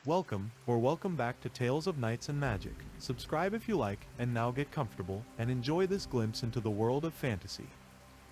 Welcome back to Tales of Knights and Magic. Subscribe if you like, and now get comfortable, and enjoy this glimpse into the world of fantasy.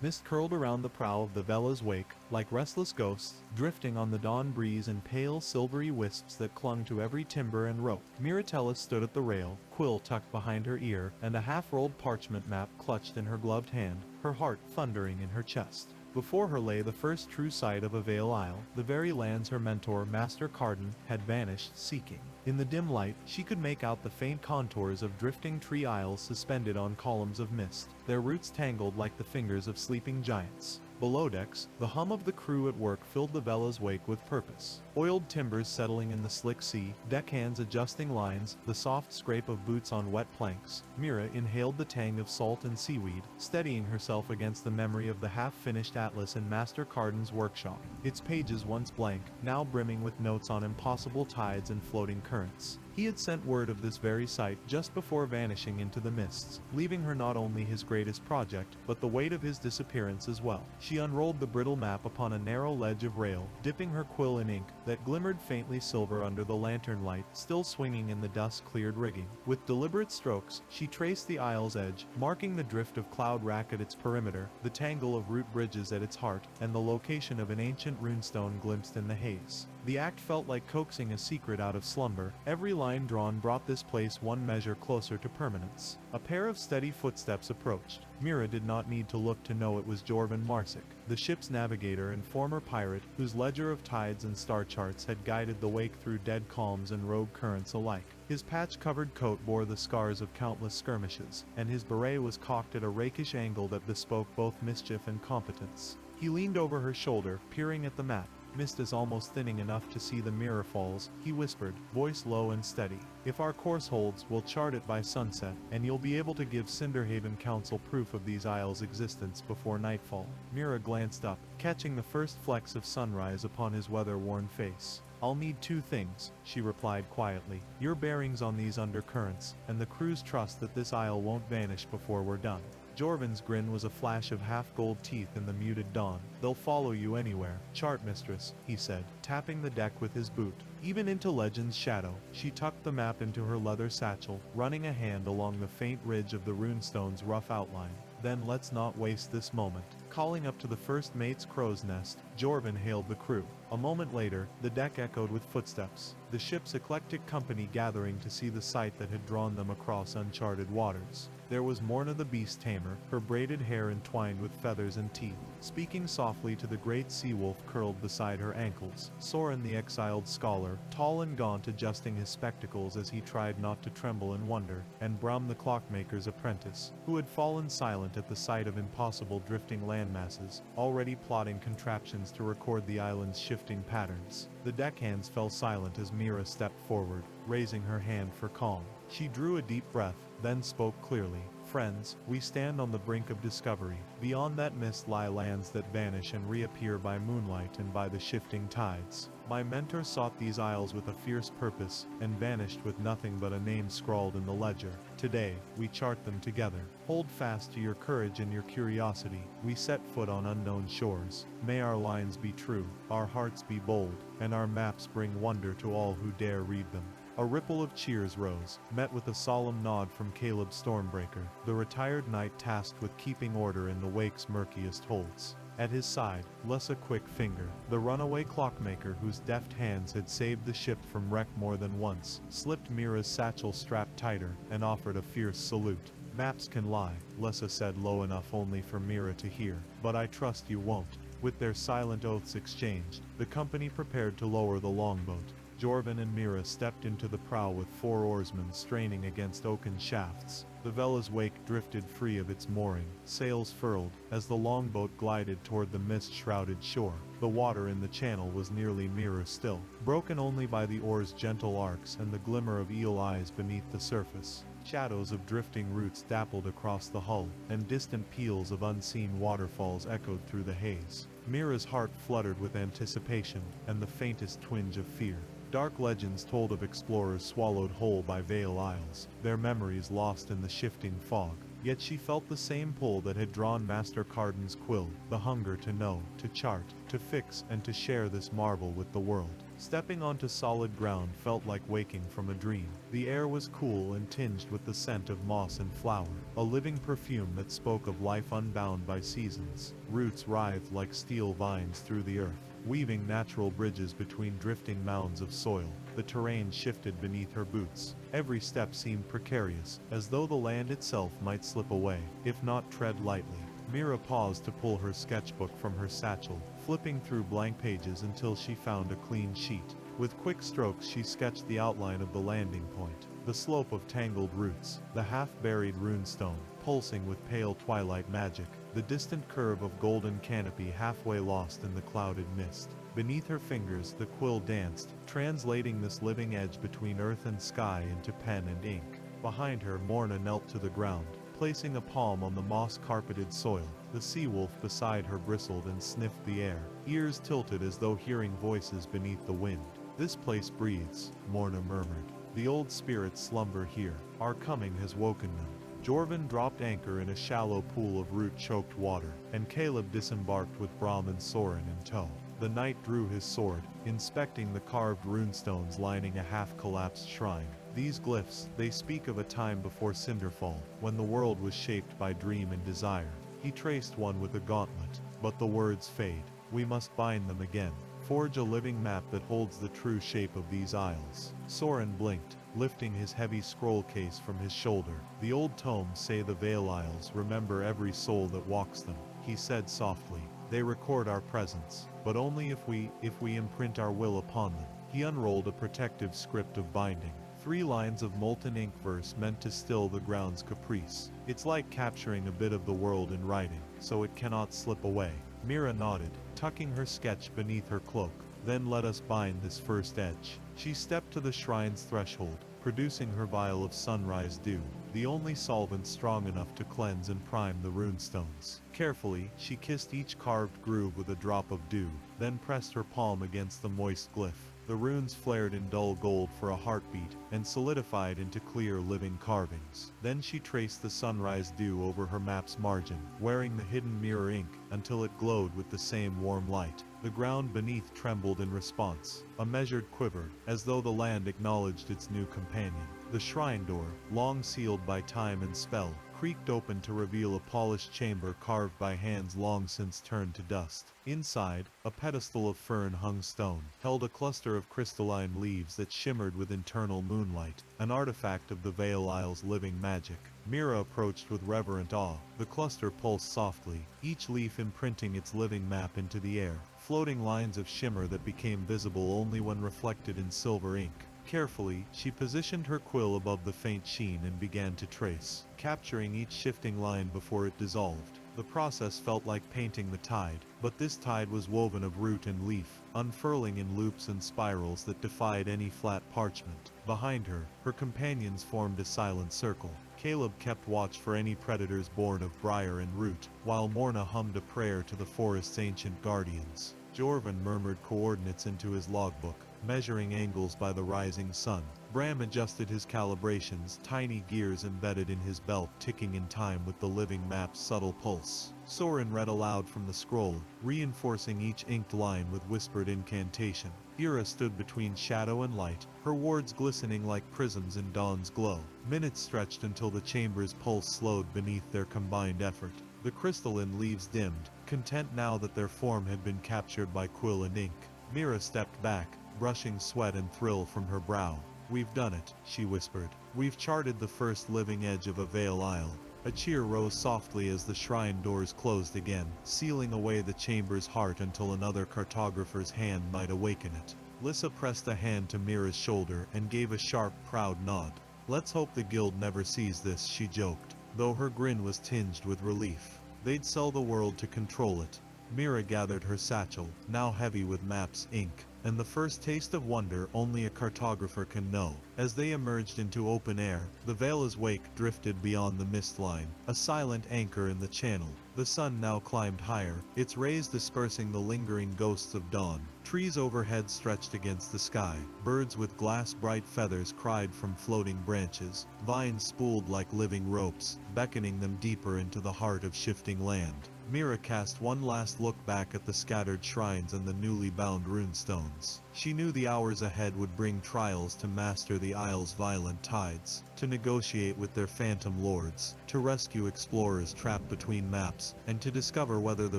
Mist curled around the prow of the Vela's wake, like restless ghosts, drifting on the dawn breeze in pale silvery wisps that clung to every timber and rope. Miratella stood at the rail, quill tucked behind her ear, and a half-rolled parchment map clutched in her gloved hand, her heart thundering in her chest. Before her lay the first true sight of a Vale Isle, the very lands her mentor, Master Carden, had vanished seeking. In the dim light, she could make out the faint contours of drifting tree isles suspended on columns of mist, their roots tangled like the fingers of sleeping giants. Below decks, the hum of the crew at work filled the Vela's wake with purpose. Oiled timbers settling in the slick sea, deckhands adjusting lines, the soft scrape of boots on wet planks. Mira inhaled the tang of salt and seaweed, steadying herself against the memory of the half-finished atlas in Master Carden's workshop. Its pages once blank, now brimming with notes on impossible tides and floating currents. He had sent word of this very sight just before vanishing into the mists, leaving her not only his greatest project, but the weight of his disappearance as well. She unrolled the brittle map upon a narrow ledge of rail, dipping her quill in ink that glimmered faintly silver under the lantern light still swinging in the dust-cleared rigging. With deliberate strokes, she traced the isle's edge, marking the drift of cloud rack at its perimeter, the tangle of root bridges at its heart, and the location of an ancient runestone glimpsed in the haze. The act felt like coaxing a secret out of slumber. Every line drawn brought this place one measure closer to permanence. A pair of steady footsteps approached. Mira did not need to look to know it was Jorvan Marsic, the ship's navigator and former pirate, whose ledger of tides and star charts had guided the wake through dead calms and rogue currents alike. His patch-covered coat bore the scars of countless skirmishes, and his beret was cocked at a rakish angle that bespoke both mischief and competence. He leaned over her shoulder, peering at the map. Mist is almost thinning enough to see the mirror falls, he whispered, voice low and steady. If our course holds, we'll chart it by sunset, and you'll be able to give Cinderhaven Council proof of these isles' existence before nightfall. Mira glanced up, catching the first flecks of sunrise upon his weather-worn face. I'll need two things, she replied quietly. Your bearings on these undercurrents, and the crew's trust that this isle won't vanish before we're done. Jorvan's grin was a flash of half-gold teeth in the muted dawn. They'll follow you anywhere, chart mistress, he said, tapping the deck with his boot. Even into Legend's shadow. She tucked the map into her leather satchel, running a hand along the faint ridge of the runestone's rough outline. Then let's not waste this moment. Calling up to the first mate's crow's nest, Jorvan hailed the crew. A moment later, the deck echoed with footsteps, the ship's eclectic company gathering to see the sight that had drawn them across uncharted waters. There was Morna the beast tamer, her braided hair entwined with feathers and teeth, speaking softly to the great sea wolf curled beside her ankles. Soren the exiled scholar, tall and gaunt, adjusting his spectacles as he tried not to tremble in wonder, and Brum the clockmaker's apprentice, who had fallen silent at the sight of impossible drifting landmasses, already plotting contraptions to record the island's shifting patterns. The deckhands fell silent as Mira stepped forward, raising her hand for calm. She drew a deep breath, then spoke clearly. Friends, we stand on the brink of discovery. Beyond that mist lie lands that vanish and reappear by moonlight and by the shifting tides. My mentor sought these isles with a fierce purpose, and vanished with nothing but a name scrawled in the ledger. Today, we chart them together. Hold fast to your courage and your curiosity. We set foot on unknown shores. May our lines be true, our hearts be bold, and our maps bring wonder to all who dare read them. A ripple of cheers rose, met with a solemn nod from Caleb Stormbreaker, the retired knight tasked with keeping order in the wake's murkiest holds. At his side, Lessa Quickfinger, the runaway clockmaker whose deft hands had saved the ship from wreck more than once, slipped Mira's satchel strap tighter, and offered a fierce salute. Maps can lie, Lessa said low enough only for Mira to hear, but I trust you won't. With their silent oaths exchanged, the company prepared to lower the longboat. Jorvan and Mira stepped into the prow with 4 oarsmen straining against oaken shafts. The Vela's wake drifted free of its mooring, sails furled, as the longboat glided toward the mist-shrouded shore. The water in the channel was nearly mirror still, broken only by the oars' gentle arcs and the glimmer of eel eyes beneath the surface. Shadows of drifting roots dappled across the hull, and distant peals of unseen waterfalls echoed through the haze. Mira's heart fluttered with anticipation, and the faintest twinge of fear. Dark legends told of explorers swallowed whole by Vale Isles, their memories lost in the shifting fog. Yet she felt the same pull that had drawn Master Carden's quill, the hunger to know, to chart, to fix, and to share this marvel with the world. Stepping onto solid ground felt like waking from a dream. The air was cool and tinged with the scent of moss and flower, a living perfume that spoke of life unbound by seasons. Roots writhed like steel vines through the earth, weaving natural bridges between drifting mounds of soil. The terrain shifted beneath her boots. Every step seemed precarious, as though the land itself might slip away, if not tread lightly. Mira paused to pull her sketchbook from her satchel, flipping through blank pages until she found a clean sheet. With quick strokes she sketched the outline of the landing point, the slope of tangled roots, the half-buried runestone, pulsing with pale twilight magic, the distant curve of golden canopy halfway lost in the clouded mist. Beneath her fingers the quill danced, translating this living edge between earth and sky into pen and ink. Behind her Morna knelt to the ground, placing a palm on the moss-carpeted soil. The sea-wolf beside her bristled and sniffed the air, ears tilted as though hearing voices beneath the wind. "This place breathes," Morna murmured. "The old spirits slumber here. Our coming has woken them." Jorvin dropped anchor in a shallow pool of root-choked water, and Caleb disembarked with Brahm and Soren in tow. The knight drew his sword, inspecting the carved runestones lining a half-collapsed shrine. These glyphs, they speak of a time before Cinderfall, when the world was shaped by dream and desire. He traced one with a gauntlet, but the words fade. "We must bind them again. Forge a living map that holds the true shape of these isles." Soren blinked, lifting his heavy scroll case from his shoulder. "The old tomes say the Vale Isles remember every soul that walks them," he said softly. "They record our presence, but only if we imprint our will upon them." He unrolled a protective script of binding. 3 lines of molten ink verse meant to still the ground's caprice. "It's like capturing a bit of the world in writing, so it cannot slip away." Mira nodded, tucking her sketch beneath her cloak. "Then let us bind this first edge." She stepped to the shrine's threshold, producing her vial of sunrise dew, the only solvent strong enough to cleanse and prime the runestones. Carefully, she kissed each carved groove with a drop of dew, then pressed her palm against the moist glyph. The runes flared in dull gold for a heartbeat, and solidified into clear living carvings. Then she traced the sunrise dew over her map's margin, wearing the hidden mirror ink, until it glowed with the same warm light. The ground beneath trembled in response, a measured quiver, as though the land acknowledged its new companion. The shrine door, long sealed by time and spell, creaked open to reveal a polished chamber carved by hands long since turned to dust. Inside, a pedestal of fern-hung stone held a cluster of crystalline leaves that shimmered with internal moonlight, an artifact of the Vale Isle's living magic. Mira approached with reverent awe. The cluster pulsed softly, each leaf imprinting its living map into the air, floating lines of shimmer that became visible only when reflected in silver ink. Carefully, she positioned her quill above the faint sheen and began to trace, capturing each shifting line before it dissolved. The process felt like painting the tide, but this tide was woven of root and leaf, unfurling in loops and spirals that defied any flat parchment. Behind her, her companions formed a silent circle. Caleb kept watch for any predators born of briar and root, while Morna hummed a prayer to the forest's ancient guardians. Jorvin murmured coordinates into his logbook, measuring angles by the rising sun. Bram adjusted his calibrations, tiny gears embedded in his belt ticking in time with the living map's subtle pulse. Soren read aloud from the scroll, reinforcing each inked line with whispered incantation. Ira stood between shadow and light, her wards glistening like prisms in dawn's glow. Minutes stretched until the chamber's pulse slowed beneath their combined effort. The crystalline leaves dimmed, content now that their form had been captured by quill and ink. Mira stepped back, brushing sweat and thrill from her brow. "We've done it," she whispered. "We've charted the first living edge of a Vale Isle." A cheer rose softly as the shrine doors closed again, sealing away the chamber's heart until another cartographer's hand might awaken it. Lissa pressed a hand to Mira's shoulder and gave a sharp, proud nod. "Let's hope the guild never sees this," she joked, though her grin was tinged with relief. They'd sell the world to control it. Mira gathered her satchel, now heavy with maps, ink, and the first taste of wonder only a cartographer can know. As they emerged into open air, the Vale's wake drifted beyond the mist line, a silent anchor in the channel. The sun now climbed higher, its rays dispersing the lingering ghosts of dawn. Trees overhead stretched against the sky, birds with glass-bright feathers cried from floating branches, vines spooled like living ropes, beckoning them deeper into the heart of shifting land. Mira cast one last look back at the scattered shrines and the newly bound runestones. She knew the hours ahead would bring trials to master the Isle's violent tides, to negotiate with their phantom lords, to rescue explorers trapped between maps, and to discover whether the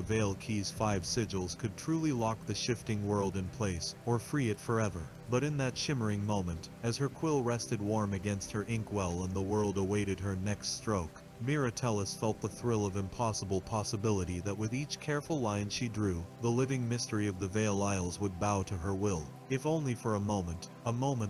Veil Key's 5 sigils could truly lock the shifting world in place, or free it forever. But in that shimmering moment, as her quill rested warm against her inkwell and the world awaited her next stroke, Mira felt the thrill of impossible possibility that with each careful line she drew, the living mystery of the Veil Isles would bow to her will, if only for a moment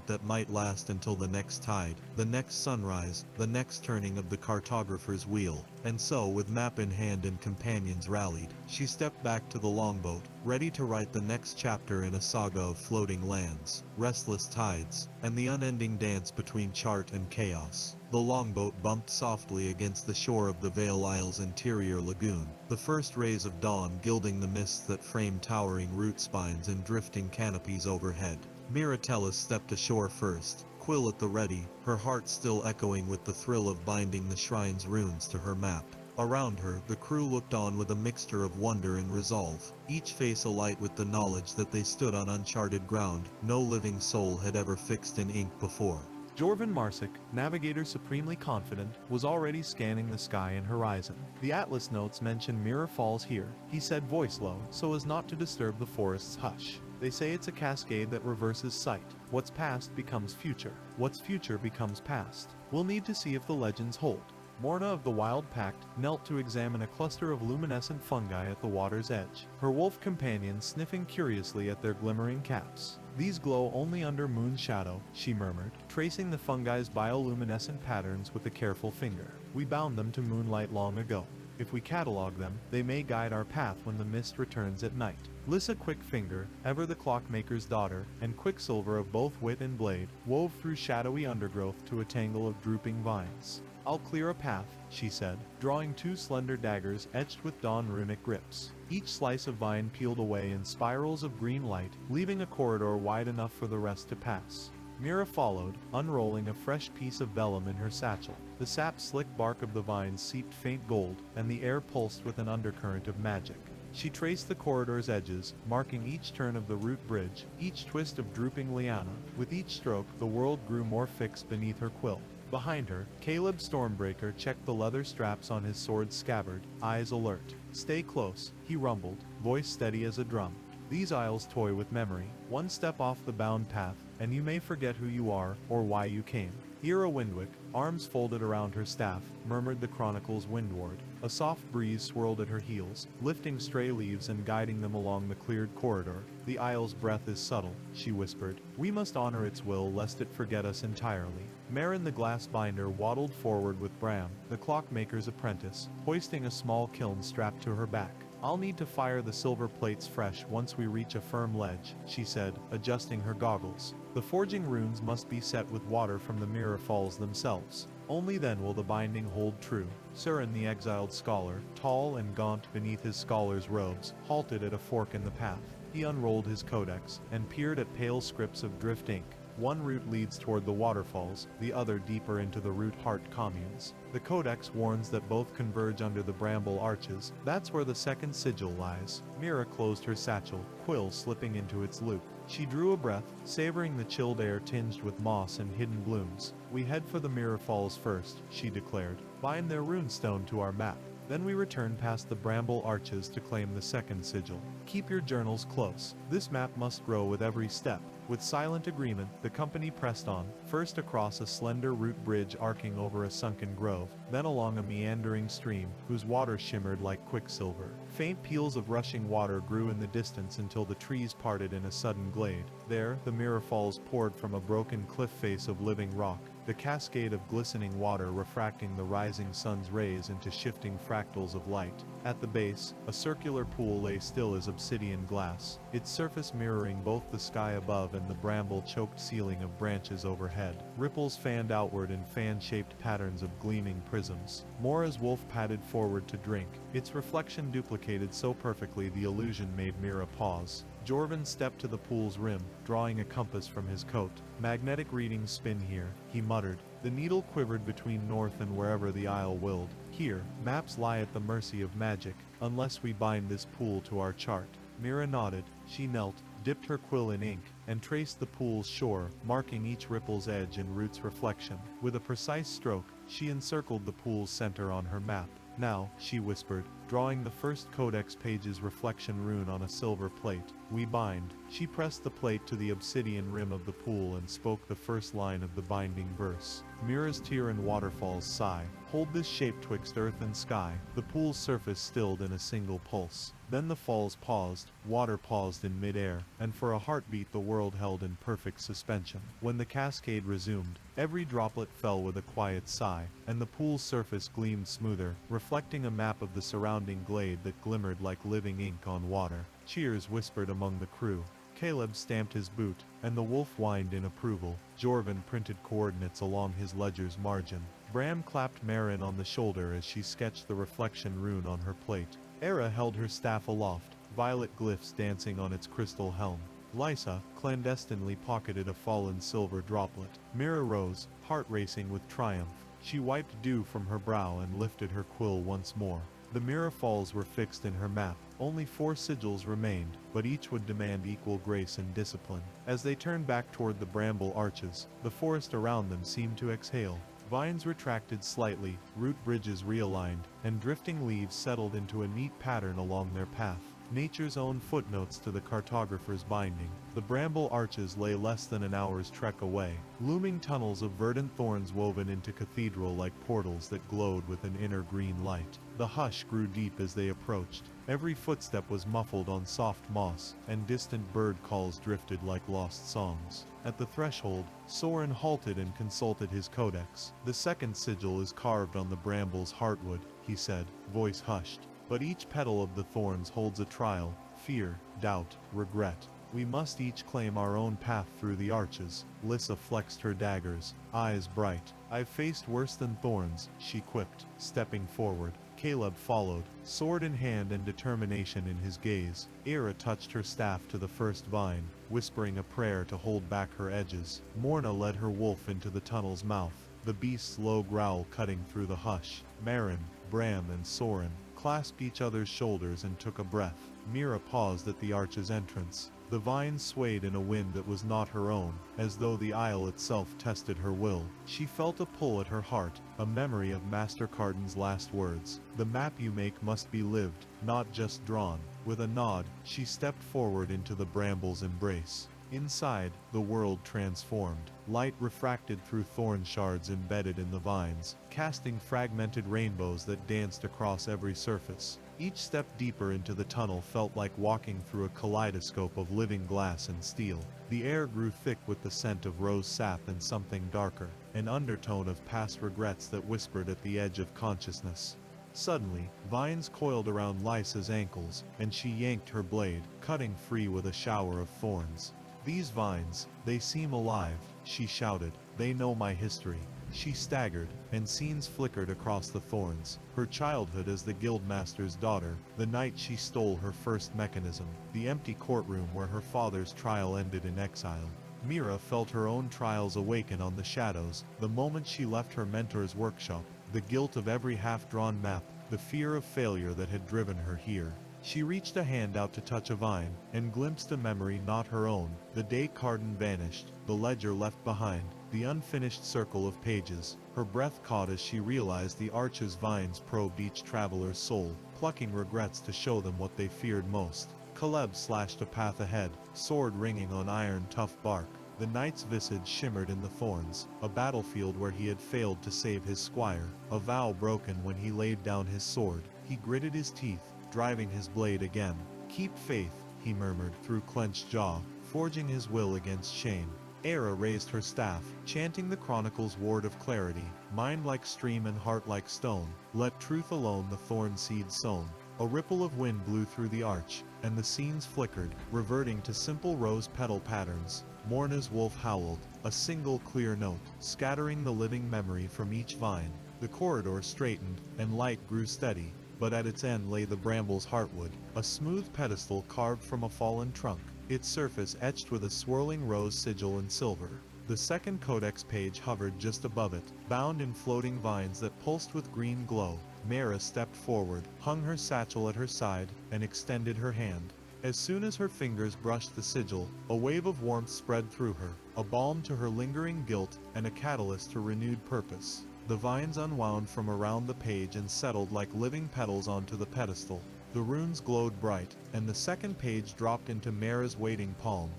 that might last until the next tide, the next sunrise, the next turning of the Cartographer's wheel. And so, with map in hand and companions rallied, she stepped back to the longboat, ready to write the next chapter in a saga of floating lands, restless tides, and the unending dance between chart and chaos. The longboat bumped softly against the shore of the Veil Isle's interior lagoon, the first rays of dawn gilding the mists that framed towering root spines and drifting canopies overhead. Mira stepped ashore first, quill at the ready, her heart still echoing with the thrill of binding the shrine's runes to her map. Around her, the crew looked on with a mixture of wonder and resolve, each face alight with the knowledge that they stood on uncharted ground no living soul had ever fixed in ink before. Jorvan Marsic, navigator supremely confident, was already scanning the sky and horizon. The atlas notes mention Mirror Falls here, he said voice low, so as not to disturb the forest's hush. They say it's a cascade that reverses sight. What's past becomes future. What's future becomes past. We'll need to see if the legends hold. Morna of the Wild Pact knelt to examine a cluster of luminescent fungi at the water's edge, her wolf companions sniffing curiously at their glimmering caps. These glow only under moon shadow, she murmured, tracing the fungi's bioluminescent patterns with a careful finger. We bound them to moonlight long ago. If we catalog them, they may guide our path when the mist returns at night. Lyssa Quickfinger, ever the clockmaker's daughter, and Quicksilver of both wit and blade, wove through shadowy undergrowth to a tangle of drooping vines. I'll clear a path, she said, drawing 2 slender daggers etched with dawn runic grips. Each slice of vine peeled away in spirals of green light, leaving a corridor wide enough for the rest to pass. Mira followed, unrolling a fresh piece of vellum in her satchel. The sap-slick bark of the vines seeped faint gold, and the air pulsed with an undercurrent of magic. She traced the corridor's edges, marking each turn of the root bridge, each twist of drooping liana. With each stroke, the world grew more fixed beneath her quill. Behind her, Caleb Stormbreaker checked the leather straps on his sword's scabbard, eyes alert. Stay close, he rumbled, voice steady as a drum. These isles toy with memory. One step off the bound path, and you may forget who you are, or why you came. Ira Windwick, arms folded around her staff, murmured the Chronicle's windward. A soft breeze swirled at her heels, lifting stray leaves and guiding them along the cleared corridor. The isle's breath is subtle, she whispered. We must honor its will lest it forget us entirely. Marin the glassbinder waddled forward with Bram, the clockmaker's apprentice, hoisting a small kiln strapped to her back. I'll need to fire the silver plates fresh once we reach a firm ledge, she said, adjusting her goggles. The forging runes must be set with water from the Mirror Falls themselves. Only then will the binding hold true. Surin the exiled scholar, tall and gaunt beneath his scholar's robes, halted at a fork in the path. He unrolled his codex, and peered at pale scripts of drift ink. One route leads toward the waterfalls, the other deeper into the root heart communes. The codex warns that both converge under the bramble arches. That's where the second sigil lies. Mira closed her satchel, quill slipping into its loop. She drew a breath, savoring the chilled air tinged with moss and hidden blooms. We head for the Mirror Falls first, she declared. Bind their runestone to our map. Then we return past the bramble arches to claim the second sigil. Keep your journals close. This map must grow with every step. With silent agreement, the company pressed on, first across a slender root bridge arcing over a sunken grove, then along a meandering stream, whose water shimmered like quicksilver. Faint peals of rushing water grew in the distance until the trees parted in a sudden glade. There, the Mirror Falls poured from a broken cliff face of living rock, the cascade of glistening water refracting the rising sun's rays into shifting fractals of light. At the base, a circular pool lay still as obsidian glass, its surface mirroring both the sky above and the bramble-choked ceiling of branches overhead. Ripples fanned outward in fan-shaped patterns of gleaming prisms. Mora's wolf padded forward to drink, its reflection duplicated so perfectly the illusion made Mira pause. Jorvin stepped to the pool's rim, drawing a compass from his coat. Magnetic readings spin here, he muttered. The needle quivered between north and wherever the isle willed. Here, maps lie at the mercy of magic, unless we bind this pool to our chart. Mira nodded. She knelt, dipped her quill in ink, and traced the pool's shore, marking each ripple's edge and root's reflection. With a precise stroke, she encircled the pool's center on her map. Now, she whispered, drawing the first codex page's reflection rune on a silver plate. We bind. She pressed the plate to the obsidian rim of the pool and spoke the first line of the binding verse. Mira's tear and waterfall's sigh. Hold this shape twixt earth and sky. The pool's surface stilled in a single pulse. Then the falls paused, water paused in midair, and for a heartbeat the world held in perfect suspension. When the cascade resumed, every droplet fell with a quiet sigh, and the pool's surface gleamed smoother, reflecting a map of the surrounding glade that glimmered like living ink on water. Cheers whispered among the crew. Caleb stamped his boot, and the wolf whined in approval. Jorvin printed coordinates along his ledger's margin. Bram clapped Marin on the shoulder as she sketched the reflection rune on her plate. Era held her staff aloft, violet glyphs dancing on its crystal helm. Lysa clandestinely pocketed a fallen silver droplet. Mira rose, heart racing with triumph. She wiped dew from her brow and lifted her quill once more. The Mira Falls were fixed in her map. Only 4 sigils remained, but each would demand equal grace and discipline. As they turned back toward the bramble arches, the forest around them seemed to exhale. Vines retracted slightly, root bridges realigned, and drifting leaves settled into a neat pattern along their path. Nature's own footnotes to the cartographer's binding. The bramble arches lay less than an hour's trek away, looming tunnels of verdant thorns woven into cathedral-like portals that glowed with an inner green light. The hush grew deep as they approached. Every footstep was muffled on soft moss, and distant bird calls drifted like lost songs. At the threshold, Soren halted and consulted his codex. The second sigil is carved on the bramble's heartwood, he said, voice hushed. But each petal of the thorns holds a trial, fear, doubt, regret. We must each claim our own path through the arches. Lyssa flexed her daggers, eyes bright. I've faced worse than thorns, she quipped, stepping forward. Caleb followed, sword in hand and determination in his gaze. Era touched her staff to the first vine, whispering a prayer to hold back her edges. Morna led her wolf into the tunnel's mouth, the beast's low growl cutting through the hush. Marin, Bram and Soren clasped each other's shoulders and took a breath. Mira paused at the arch's entrance. The vines swayed in a wind that was not her own, as though the isle itself tested her will. She felt a pull at her heart, a memory of Master Carden's last words. The map you make must be lived, not just drawn. With a nod, she stepped forward into the bramble's embrace. Inside, the world transformed. Light refracted through thorn shards embedded in the vines, casting fragmented rainbows that danced across every surface. Each step deeper into the tunnel felt like walking through a kaleidoscope of living glass and steel. The air grew thick with the scent of rose sap and something darker, an undertone of past regrets that whispered at the edge of consciousness. Suddenly, vines coiled around Lysa's ankles, and she yanked her blade, cutting free with a shower of thorns. These vines, they seem alive, she shouted. They know my history. She staggered, and scenes flickered across the thorns. Her childhood as the guildmaster's daughter, the night she stole her first mechanism, the empty courtroom where her father's trial ended in exile. Mira felt her own trials awaken on the shadows, the moment she left her mentor's workshop, the guilt of every half-drawn map, the fear of failure that had driven her here. She reached a hand out to touch a vine, and glimpsed a memory not her own. The day Carden vanished, the ledger left behind, the unfinished circle of pages. Her breath caught as she realized the arch's vines probed each traveler's soul, plucking regrets to show them what they feared most. Caleb slashed a path ahead, sword ringing on iron-tough bark. The knight's visage shimmered in the thorns, a battlefield where he had failed to save his squire, a vow broken when he laid down his sword. He gritted his teeth, driving his blade again. Keep faith, he murmured through clenched jaw, forging his will against shame. Era raised her staff, chanting the chronicle's word of clarity, mind like stream and heart like stone, let truth alone the thorn seed sown. A ripple of wind blew through the arch, and the scenes flickered, reverting to simple rose petal patterns. Morna's wolf howled, a single clear note, scattering the living memory from each vine. The corridor straightened, and light grew steady, but at its end lay the bramble's heartwood, a smooth pedestal carved from a fallen trunk. its surface etched with a swirling rose sigil in silver. The second codex page hovered just above it, bound in floating vines that pulsed with green glow. Mara stepped forward, hung her satchel at her side, and extended her hand. As soon as her fingers brushed the sigil, a wave of warmth spread through her, a balm to her lingering guilt and a catalyst to renewed purpose. The vines unwound from around the page and settled like living petals onto the pedestal. The runes glowed bright, and the second page dropped into Mara's waiting palm.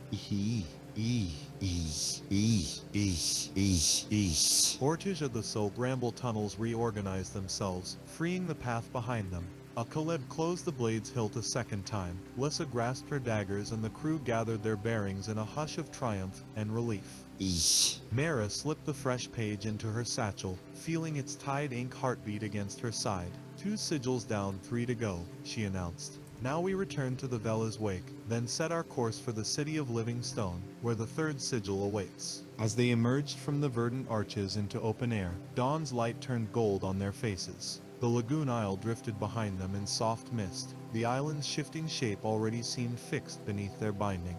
Portage of the soul bramble tunnels reorganized themselves, freeing the path behind them. Caleb closed the blade's hilt a second time. Lyssa grasped her daggers and the crew gathered their bearings in a hush of triumph and relief. Mara slipped the fresh page into her satchel, feeling its tide ink heartbeat against her side. 2 sigils down, 3 to go, she announced. Now we return to the Vela's wake, then set our course for the city of Living Stone, where the 3rd sigil awaits. As they emerged from the verdant arches into open air, dawn's light turned gold on their faces. The lagoon isle drifted behind them in soft mist. The island's shifting shape already seemed fixed beneath their binding.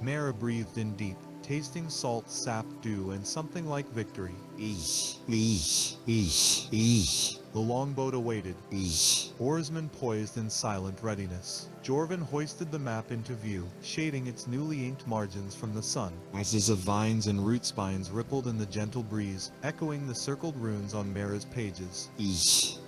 Mara breathed in deep, tasting salt, sap, dew, and something like victory. The longboat awaited, oarsmen poised in silent readiness. Jorvin hoisted the map into view, shading its newly inked margins from the sun. Masses of vines and root spines rippled in the gentle breeze, echoing the circled runes on Mara's pages.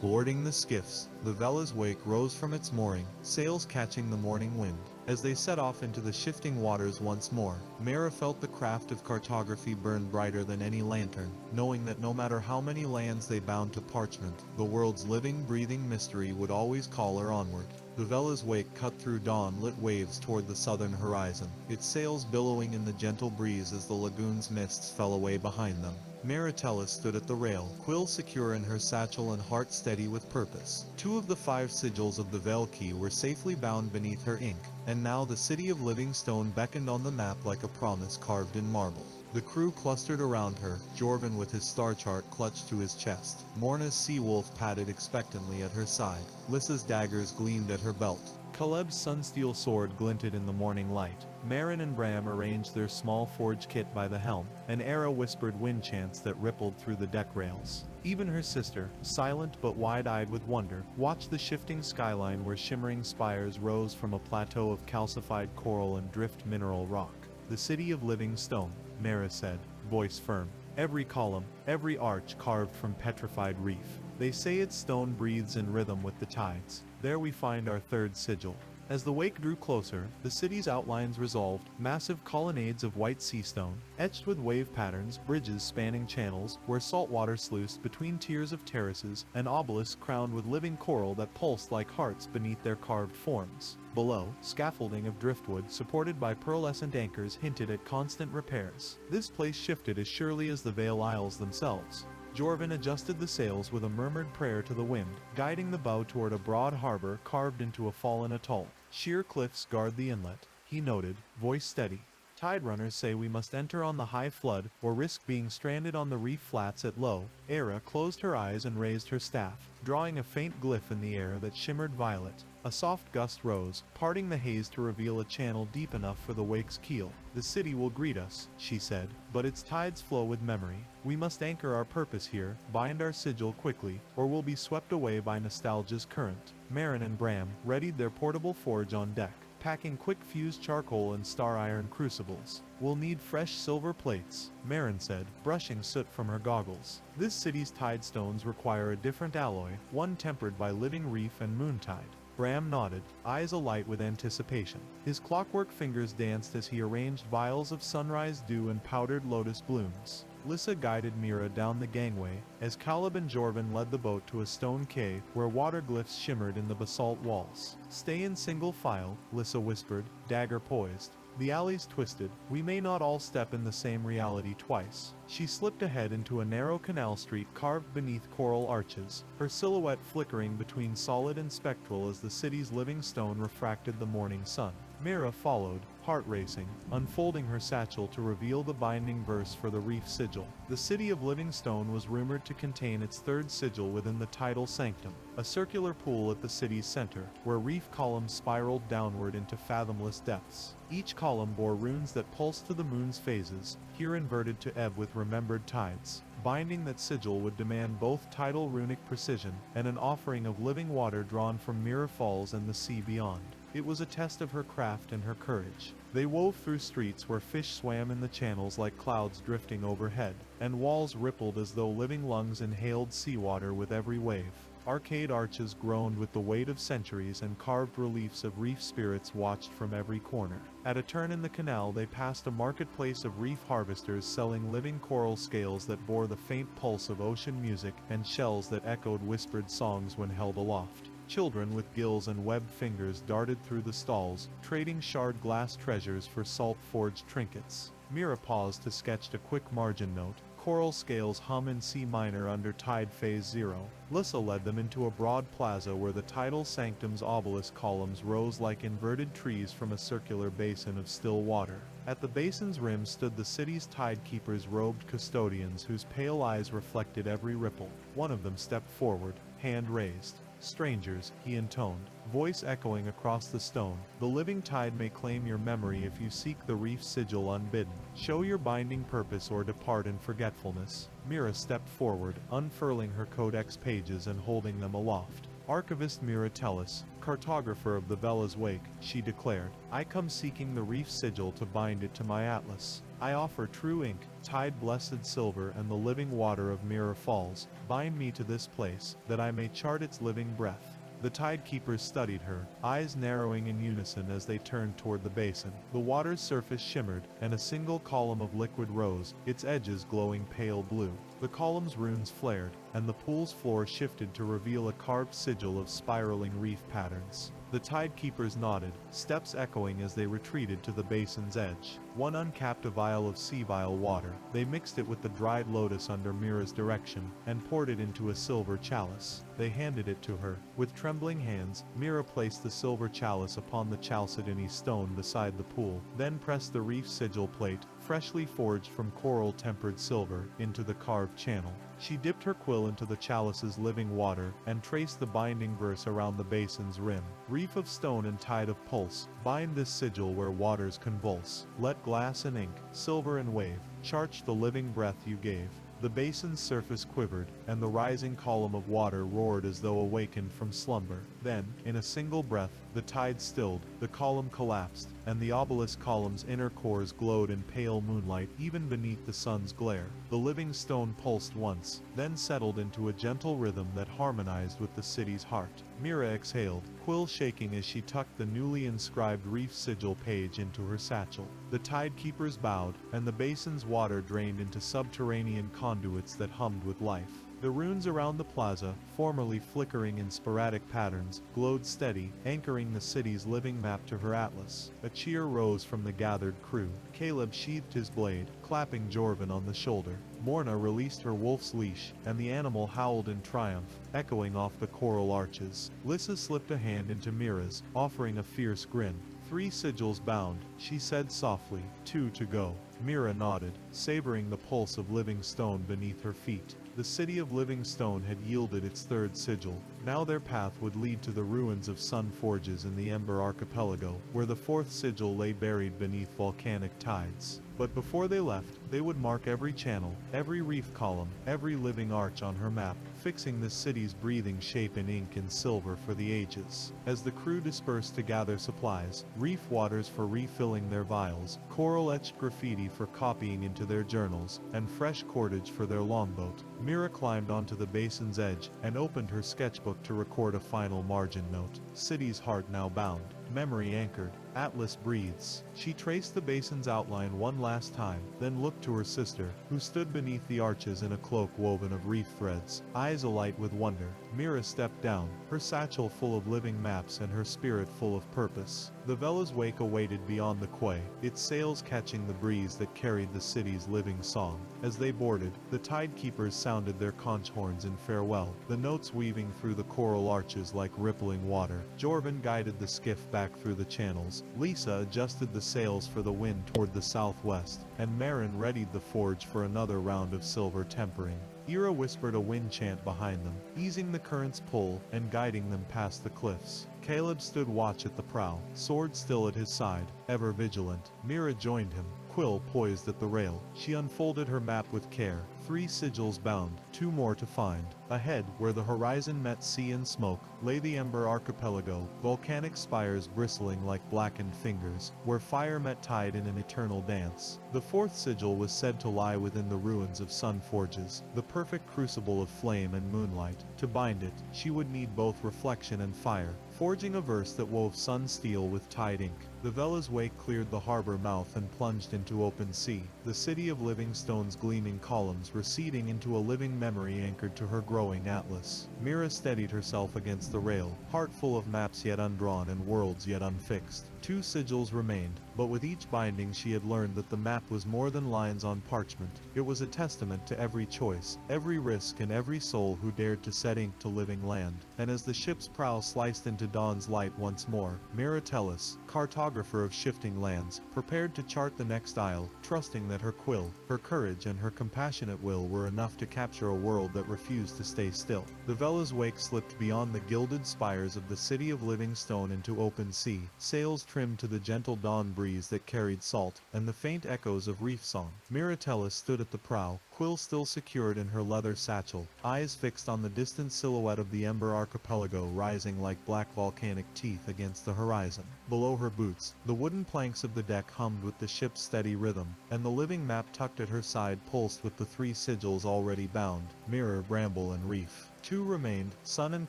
Boarding the skiffs, the Vela's wake rose from its mooring, sails catching the morning wind. As they set off into the shifting waters once more, Mara felt the craft of cartography burn brighter than any lantern, knowing that no matter how many lands they bound to parchment, the world's living, breathing mystery would always call her onward. The Vela's wake cut through dawn-lit waves toward the southern horizon, its sails billowing in the gentle breeze as the lagoon's mists fell away behind them. Maritella stood at the rail, quill secure in her satchel and heart steady with purpose. 2 of the 5 sigils of the Vel Key were safely bound beneath her ink, and now the city of Living Stone beckoned on the map like a promise carved in marble. The crew clustered around her, Jorvin with his star chart clutched to his chest. Morna's sea wolf padded expectantly at her side. Lyssa's daggers gleamed at her belt. Caleb's sunsteel sword glinted in the morning light. Marin and Bram arranged their small forge kit by the helm, and Era whispered wind chants that rippled through the deck rails. Even her sister, silent but wide-eyed with wonder, watched the shifting skyline where shimmering spires rose from a plateau of calcified coral and drift mineral rock. The city of Living Stone, Mara said, voice firm. Every column, every arch carved from petrified reef. They say its stone breathes in rhythm with the tides. There we find our 3rd sigil. As the wake drew closer, the city's outlines resolved, massive colonnades of white sea stone, etched with wave patterns, bridges spanning channels, where salt water sluiced between tiers of terraces, and obelisks crowned with living coral that pulsed like hearts beneath their carved forms. Below, scaffolding of driftwood supported by pearlescent anchors hinted at constant repairs. This place shifted as surely as the Vale Isles themselves. Jorvin adjusted the sails with a murmured prayer to the wind, guiding the bow toward a broad harbor carved into a fallen atoll. Sheer cliffs guard the inlet, he noted, voice steady. Tide runners say we must enter on the high flood or risk being stranded on the reef flats at low. Era closed her eyes and raised her staff, drawing a faint glyph in the air that shimmered violet. A soft gust rose, parting the haze to reveal a channel deep enough for the wake's keel. The city will greet us, she said, but its tides flow with memory. We must anchor our purpose here, bind our sigil quickly, or we'll be swept away by nostalgia's current. Marin and Bram readied their portable forge on deck, packing quick-fused charcoal and star iron crucibles. We'll need fresh silver plates, Marin said, brushing soot from her goggles. This city's tide stones require a different alloy, one tempered by living reef and moontide. Bram nodded, eyes alight with anticipation. His clockwork fingers danced as he arranged vials of sunrise dew and powdered lotus blooms. Lyssa guided Mira down the gangway, as Caleb and Jorvin led the boat to a stone quay where water glyphs shimmered in the basalt walls. Stay in single file, Lyssa whispered, dagger poised. The alleys twisted, we may not all step in the same reality twice. She slipped ahead into a narrow canal street carved beneath coral arches, her silhouette flickering between solid and spectral as the city's living stone refracted the morning sun. Mira followed, heart racing, unfolding her satchel to reveal the binding verse for the reef sigil. The city of Livingstone was rumored to contain its third sigil within the tidal sanctum, a circular pool at the city's center, where reef columns spiraled downward into fathomless depths. Each column bore runes that pulsed to the moon's phases, here inverted to ebb with remembered tides. Binding that sigil would demand both tidal runic precision and an offering of living water drawn from Mira Falls and the sea beyond. It was a test of her craft and her courage. They wove through streets where fish swam in the channels like clouds drifting overhead, and walls rippled as though living lungs inhaled seawater with every wave. Arcade arches groaned with the weight of centuries, and carved reliefs of reef spirits watched from every corner. At a turn in the canal they passed a marketplace of reef harvesters selling living coral scales that bore the faint pulse of ocean music, and shells that echoed whispered songs when held aloft. Children with gills and webbed fingers darted through the stalls, trading shard glass treasures for salt-forged trinkets. Mira paused to sketch a quick margin note. Coral scales hum in C minor under tide phase 0. Lissa led them into a broad plaza where the tidal sanctum's obelisk columns rose like inverted trees from a circular basin of still water. At the basin's rim stood the city's tidekeepers, robed custodians whose pale eyes reflected every ripple. One of them stepped forward, hand raised. "Strangers," he intoned, voice echoing across the stone, "the living tide may claim your memory if you seek the reef sigil unbidden. Show your binding purpose or depart in forgetfulness." Mira stepped forward, unfurling her codex pages and holding them aloft. "Archivist Mira Tellis, cartographer of the Vela's wake," she declared, "I come seeking the reef sigil to bind it to my atlas. I offer true ink, tide-blessed silver, and the living water of Mira Falls. Bind me to this place, that I may chart its living breath." The tidekeepers studied her, eyes narrowing in unison as they turned toward the basin. The water's surface shimmered, and a single column of liquid rose, its edges glowing pale blue. The column's runes flared, and the pool's floor shifted to reveal a carved sigil of spiraling reef patterns. The tidekeepers nodded, steps echoing as they retreated to the basin's edge. One uncapped a vial of sea vial water. They mixed it with the dried lotus under Mira's direction, and poured it into a silver chalice. They handed it to her. With trembling hands, Mira placed the silver chalice upon the chalcedony stone beside the pool, then pressed the reef sigil plate, freshly forged from coral-tempered silver, into the carved channel. She dipped her quill into the chalice's living water, and traced the binding verse around the basin's rim. "Reef of stone and tide of pulse, bind this sigil where waters convulse. Let glass and ink, silver and wave, chart the living breath you gave." The basin's surface quivered, and the rising column of water roared as though awakened from slumber. Then, in a single breath, the tide stilled, the column collapsed, and the obelisk column's inner cores glowed in pale moonlight even beneath the sun's glare. The living stone pulsed once, then settled into a gentle rhythm that harmonized with the city's heart. Mira exhaled, quill shaking as she tucked the newly inscribed reef sigil page into her satchel. The tidekeepers bowed, and the basin's water drained into subterranean conduits that hummed with life. The runes around the plaza, formerly flickering in sporadic patterns, glowed steady, anchoring the city's living map to her atlas. A cheer rose from the gathered crew. Caleb sheathed his blade, clapping Jorvin on the shoulder. Morna released her wolf's leash, and the animal howled in triumph, echoing off the coral arches. Lissa slipped a hand into Mira's, offering a fierce grin. "3 sigils bound," she said softly, 2 to go. Mira nodded, savoring the pulse of living stone beneath her feet. The city of Livingstone had yielded its third sigil. Now their path would lead to the ruins of sun forges in the Ember Archipelago, where the fourth sigil lay buried beneath volcanic tides. But before they left, they would mark every channel, every reef column, every living arch on her map, fixing the city's breathing shape in ink and silver for the ages. As the crew dispersed to gather supplies, reef waters for refilling their vials, coral-etched graffiti for copying into their journals, and fresh cordage for their longboat, Mira climbed onto the basin's edge and opened her sketchbook to record a final margin note. City's heart now bound, memory anchored, Atlas breathes. She traced the basin's outline one last time, then looked to her sister, who stood beneath the arches in a cloak woven of reef threads, eyes alight with wonder. Mira stepped down, her satchel full of living maps and her spirit full of purpose. The Vela's wake awaited beyond the quay, its sails catching the breeze that carried the city's living song. As they boarded, the tidekeepers sounded their conch horns in farewell, the notes weaving through the coral arches like rippling water. Jorvin guided the skiff back through the channels, Lisa adjusted the sails for the wind toward the southwest, and Marin readied the forge for another round of silver tempering. Ira whispered a wind chant behind them, easing the current's pull and guiding them past the cliffs. Caleb stood watch at the prow, sword still at his side, ever vigilant. Mira joined him, quill poised at the rail. She unfolded her map with care, 3 sigils bound, 2 more to find. Ahead, where the horizon met sea and smoke, lay the Ember Archipelago, volcanic spires bristling like blackened fingers, where fire met tide in an eternal dance. The 4th sigil was said to lie within the ruins of sun forges, the perfect crucible of flame and moonlight. To bind it, she would need both reflection and fire, forging a verse that wove sun steel with tide ink. The Vela's wake cleared the harbor mouth and plunged into open sea, the city of living stone's gleaming columns receding into a living memory anchored to her growing atlas. Mira steadied herself against the rail, heart full of maps yet undrawn and worlds yet unfixed. 2 sigils remained, but with each binding she had learned that the map was more than lines on parchment. It was a testament to every choice, every risk and every soul who dared to set ink to living land. And as the ship's prow sliced into dawn's light once more, Miratellis, cartographer of shifting lands, prepared to chart the next isle, trusting that her quill, her courage and her compassionate will were enough to capture a world that refused to stay still. The Vela's wake slipped beyond the gilded spires of the city of living stone into open sea, sails trimmed to the gentle dawn breeze that carried salt, and the faint echoes of reef song. Miratellis stood at the prow, quill still secured in her leather satchel, eyes fixed on the distant silhouette of the Ember Archipelago rising like black volcanic teeth against the horizon. Below her boots, the wooden planks of the deck hummed with the ship's steady rhythm, and the living map tucked at her side pulsed with the 3 sigils already bound, mirror, bramble and reef. 2 remained, sun and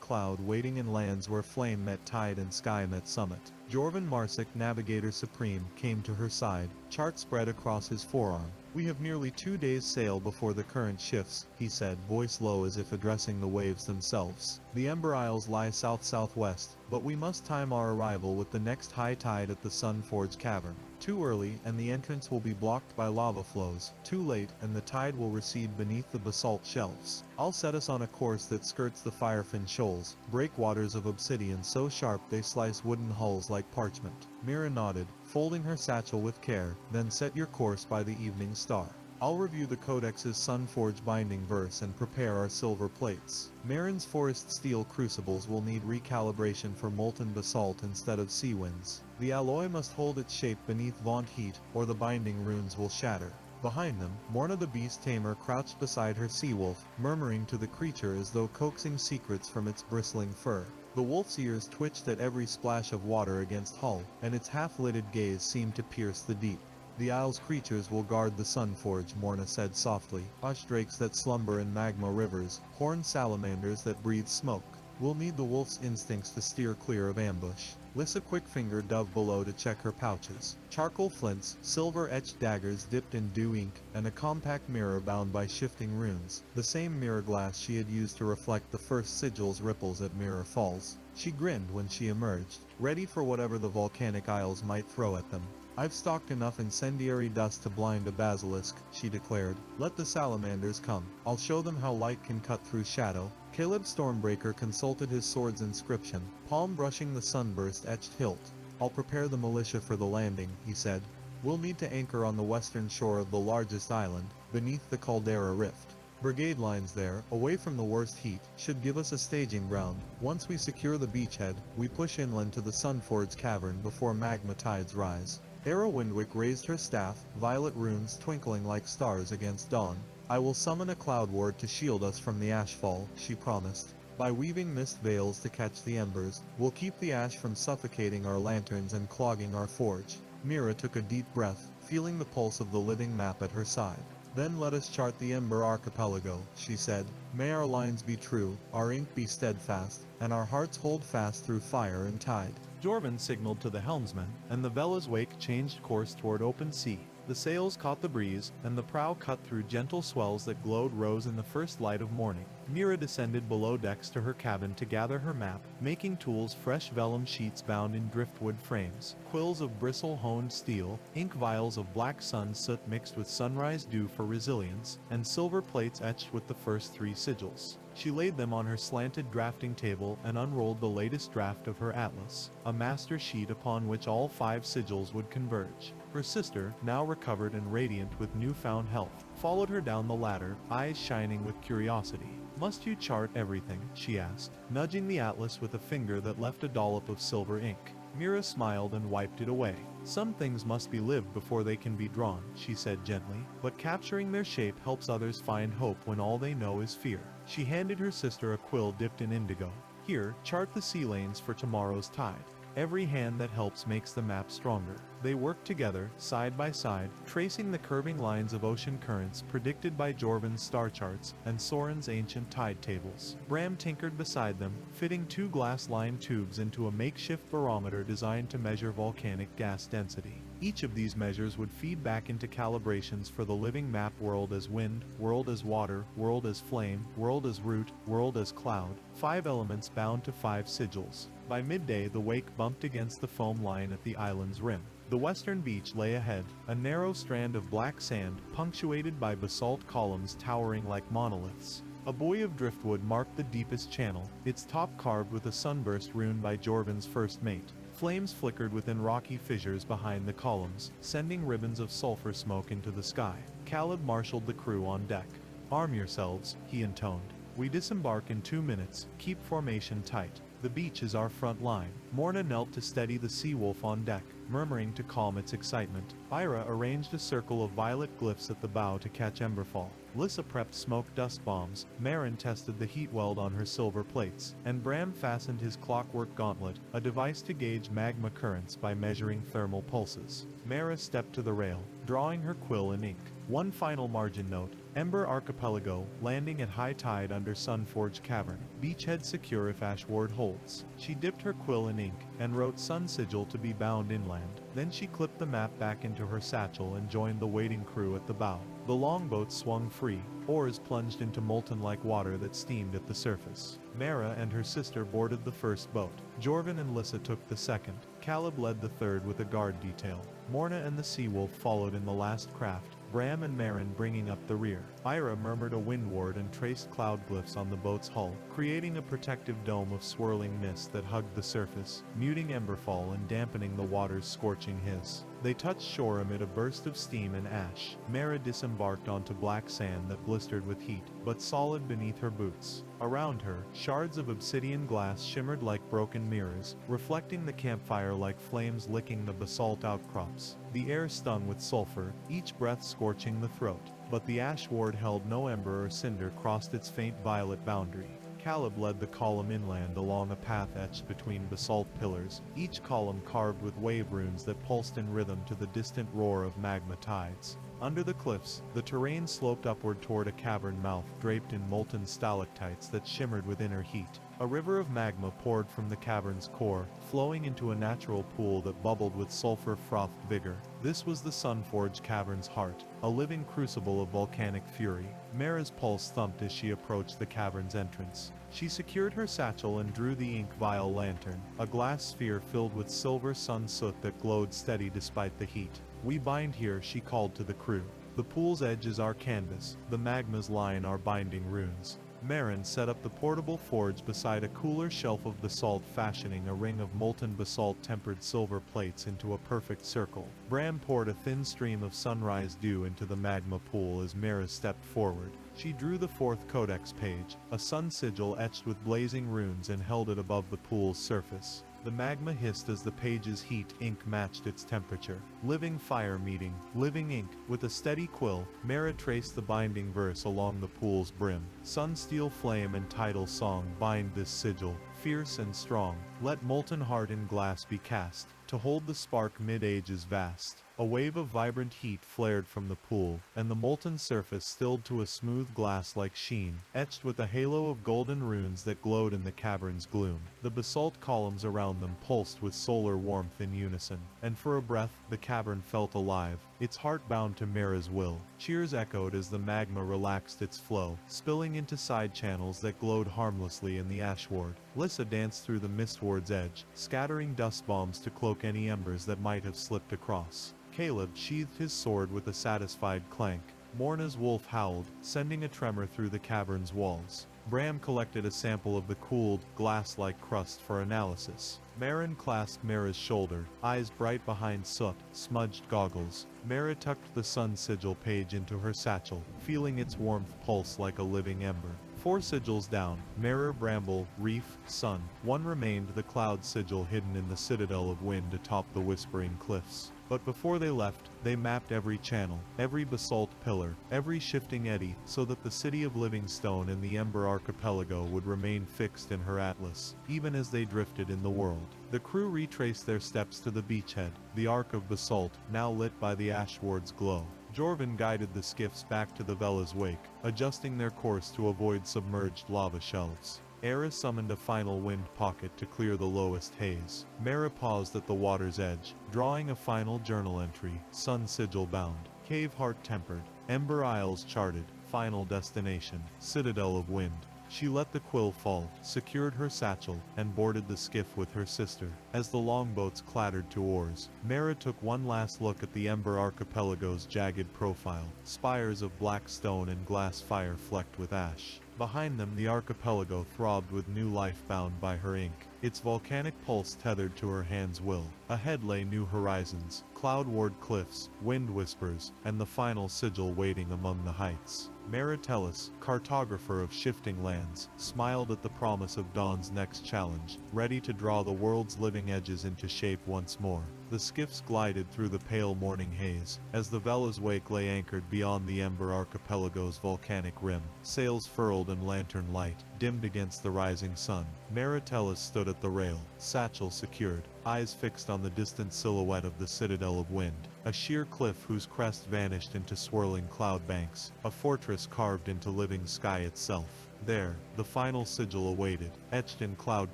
cloud waiting in lands where flame met tide and sky met summit. Jorvin Marsic, navigator supreme, came to her side, chart spread across his forearm. "We have nearly 2 days' sail before the current shifts," he said, voice low as if addressing the waves themselves. "The Ember Isles lie south-southwest, but we must time our arrival with the next high tide at the Sunforge Cavern. Too early, and the entrance will be blocked by lava flows. Too late, and the tide will recede beneath the basalt shelves. I'll set us on a course that skirts the firefin shoals, breakwaters of obsidian so sharp they slice wooden hulls like parchment." Mira nodded, folding her satchel with care, "Then set your course by the evening star. I'll review the Codex's Sunforge binding verse and prepare our silver plates. Marin's forest steel crucibles will need recalibration for molten basalt instead of sea winds. The alloy must hold its shape beneath Vaunt heat, or the binding runes will shatter." Behind them, Morna the beast tamer crouched beside her sea-wolf, murmuring to the creature as though coaxing secrets from its bristling fur. The wolf's ears twitched at every splash of water against hull, and its half-lidded gaze seemed to pierce the deep. "The Isle's creatures will guard the Sunforge," Morna said softly. "Hush drakes that slumber in magma rivers, horned salamanders that breathe smoke. We'll need the wolf's instincts to steer clear of ambush." Lissa quick-fingered dove below to check her pouches. Charcoal flints, silver-etched daggers dipped in dew ink, and a compact mirror bound by shifting runes, the same mirror glass she had used to reflect the first sigil's ripples at Mirror Falls. She grinned when she emerged, ready for whatever the volcanic isles might throw at them. "I've stocked enough incendiary dust to blind a basilisk," she declared. "Let the salamanders come. I'll show them how light can cut through shadow." Caleb Stormbreaker consulted his sword's inscription, palm brushing the sunburst-etched hilt. "I'll prepare the militia for the landing," he said. "We'll need to anchor on the western shore of the largest island, beneath the Caldera Rift. Brigade lines there, away from the worst heat, should give us a staging ground. Once we secure the beachhead, we push inland to the Sunforge Cavern before magma tides rise." Era Windwick raised her staff, violet runes twinkling like stars against dawn. "I will summon a cloud ward to shield us from the ashfall," she promised. "By weaving mist veils to catch the embers, we'll keep the ash from suffocating our lanterns and clogging our forge." Mira took a deep breath, feeling the pulse of the living map at her side. "Then let us chart the Ember Archipelago," she said. "May our lines be true, our ink be steadfast, and our hearts hold fast through fire and tide." Jorvin signaled to the helmsman, and the Vela's wake changed course toward open sea. The sails caught the breeze, and the prow cut through gentle swells that glowed rose in the first light of morning. Mira descended below decks to her cabin to gather her map, making tools, fresh vellum sheets bound in driftwood frames, quills of bristle-honed steel, ink vials of black sun soot mixed with sunrise dew for resilience, and silver plates etched with the first 3 sigils. She laid them on her slanted drafting table and unrolled the latest draft of her atlas, a master sheet upon which all 5 sigils would converge. Her sister, now recovered and radiant with newfound health, followed her down the ladder, eyes shining with curiosity. "Must you chart everything?" she asked, nudging the atlas with a finger that left a dollop of silver ink. Mira smiled and wiped it away. "Some things must be lived before they can be drawn," she said gently, "but capturing their shape helps others find hope when all they know is fear." She handed her sister a quill dipped in indigo. "Here, chart the sea lanes for tomorrow's tide. Every hand that helps makes the map stronger." They worked together, side by side, tracing the curving lines of ocean currents predicted by Jorvin's star charts and Soren's ancient tide tables. Bram tinkered beside them, fitting 2 glass-lined tubes into a makeshift barometer designed to measure volcanic gas density. Each of these measures would feed back into calibrations for the living map: world as wind, world as water, world as flame, world as root, world as cloud, 5 elements bound to 5 sigils. By midday the wake bumped against the foam line at the island's rim. The western beach lay ahead, a narrow strand of black sand, punctuated by basalt columns towering like monoliths. A buoy of driftwood marked the deepest channel, its top carved with a sunburst rune by Jorvin's first mate. Flames flickered within rocky fissures behind the columns, sending ribbons of sulfur smoke into the sky. Caleb marshaled the crew on deck. "Arm yourselves," he intoned. "We disembark in 2 minutes, keep formation tight. The beach is our front line." Morna knelt to steady the sea wolf on deck, murmuring to calm its excitement. Ira arranged a circle of violet glyphs at the bow to catch emberfall. Lissa prepped smoke dust bombs, Marin tested the heat weld on her silver plates, and Bram fastened his clockwork gauntlet, a device to gauge magma currents by measuring thermal pulses. Mara stepped to the rail, drawing her quill and ink. One final margin note: Ember Archipelago, landing at high tide under Sunforge Cavern. Beachhead secure if Ashward holds. She dipped her quill in ink, and wrote Sun Sigil to be bound inland. Then she clipped the map back into her satchel and joined the waiting crew at the bow. The longboat swung free, oars plunged into molten-like water that steamed at the surface. Mara and her sister boarded the first boat. Jorvin and Lissa took the second. Caleb led the third with a guard detail. Morna and the Seawolf followed in the last craft, Bram and Marin bringing up the rear. Ira murmured a windward and traced cloud glyphs on the boat's hull, creating a protective dome of swirling mist that hugged the surface, muting emberfall and dampening the water's scorching hiss. They touched shore amid a burst of steam and ash. Mara disembarked onto black sand that blistered with heat, but solid beneath her boots. Around her, shards of obsidian glass shimmered like broken mirrors, reflecting the campfire like flames licking the basalt outcrops. The air stung with sulfur, each breath scorching the throat, but the ash ward held no ember or cinder crossed its faint violet boundary. Caleb led the column inland along a path etched between basalt pillars, each column carved with wave runes that pulsed in rhythm to the distant roar of magma tides. Under the cliffs, the terrain sloped upward toward a cavern mouth draped in molten stalactites that shimmered with inner heat. A river of magma poured from the cavern's core, flowing into a natural pool that bubbled with sulfur-frothed vigor. This was the Sunforge Cavern's heart, a living crucible of volcanic fury. Mara's pulse thumped as she approached the cavern's entrance. She secured her satchel and drew the ink vial lantern, a glass sphere filled with silver sun soot that glowed steady despite the heat. "We bind here," she called to the crew. "The pool's edge is our canvas, the magma's line our binding runes." Marin set up the portable forge beside a cooler shelf of basalt, fashioning a ring of molten basalt-tempered silver plates into a perfect circle. Bram poured a thin stream of sunrise dew into the magma pool as Mara stepped forward. She drew the fourth codex page, a sun sigil etched with blazing runes, and held it above the pool's surface. The magma hissed as the page's heat ink matched its temperature. Living fire meeting living ink. With a steady quill, Mara traced the binding verse along the pool's brim. "Sunsteel flame and tidal song bind this sigil, fierce and strong. Let molten heart in glass be cast, to hold the spark mid-ages vast. A wave of vibrant heat flared from the pool, and the molten surface stilled to a smooth glass-like sheen, etched with a halo of golden runes that glowed in the cavern's gloom. The basalt columns around them pulsed with solar warmth in unison, and for a breath, the cavern felt alive, its heart bound to Mira's will. Cheers echoed as the magma relaxed its flow, spilling into side channels that glowed harmlessly in the ashward. Lissa danced through the mistward's edge, scattering dust bombs to cloak any embers that might have slipped across. Caleb sheathed his sword with a satisfied clank. Morna's wolf howled, sending a tremor through the cavern's walls. Bram collected a sample of the cooled, glass-like crust for analysis. Marin clasped Mira's shoulder, eyes bright behind soot-smudged goggles. Mira tucked the sun sigil page into her satchel, feeling its warmth pulse like a living ember. 4 sigils down, mirror, bramble, reef, sun. One remained, the cloud sigil hidden in the citadel of wind atop the whispering cliffs. But before they left, they mapped every channel, every basalt pillar, every shifting eddy, so that the city of Livingstone and the Ember Archipelago would remain fixed in her atlas, even as they drifted in the world. The crew retraced their steps to the beachhead, the arc of basalt, now lit by the ashward's glow. Jorvin guided the skiffs back to the Vela's wake, adjusting their course to avoid submerged lava shelves. Era summoned a final wind pocket to clear the lowest haze. Mira paused at the water's edge, drawing a final journal entry, sun sigil bound, cave heart tempered, Ember Isles charted, final destination, Citadel of Wind. She let the quill fall, secured her satchel, and boarded the skiff with her sister. As the longboats clattered to oars, Mira took one last look at the Ember Archipelago's jagged profile, spires of black stone and glass fire flecked with ash. Behind them the archipelago throbbed with new life bound by her ink, its volcanic pulse tethered to her hand's will. Ahead lay new horizons, cloud-ward cliffs, wind whispers, and the final sigil waiting among the heights. Maritellis, cartographer of shifting lands, smiled at the promise of Dawn's next challenge, ready to draw the world's living edges into shape once more. The skiffs glided through the pale morning haze, as the Vela's wake lay anchored beyond the Ember Archipelago's volcanic rim, sails furled and lantern light, dimmed against the rising sun. Maritellis stood at the rail, satchel secured, eyes fixed on the distant silhouette of the Citadel of Wind, a sheer cliff whose crest vanished into swirling cloud banks, a fortress carved into living sky itself. There, the final sigil awaited, etched in cloud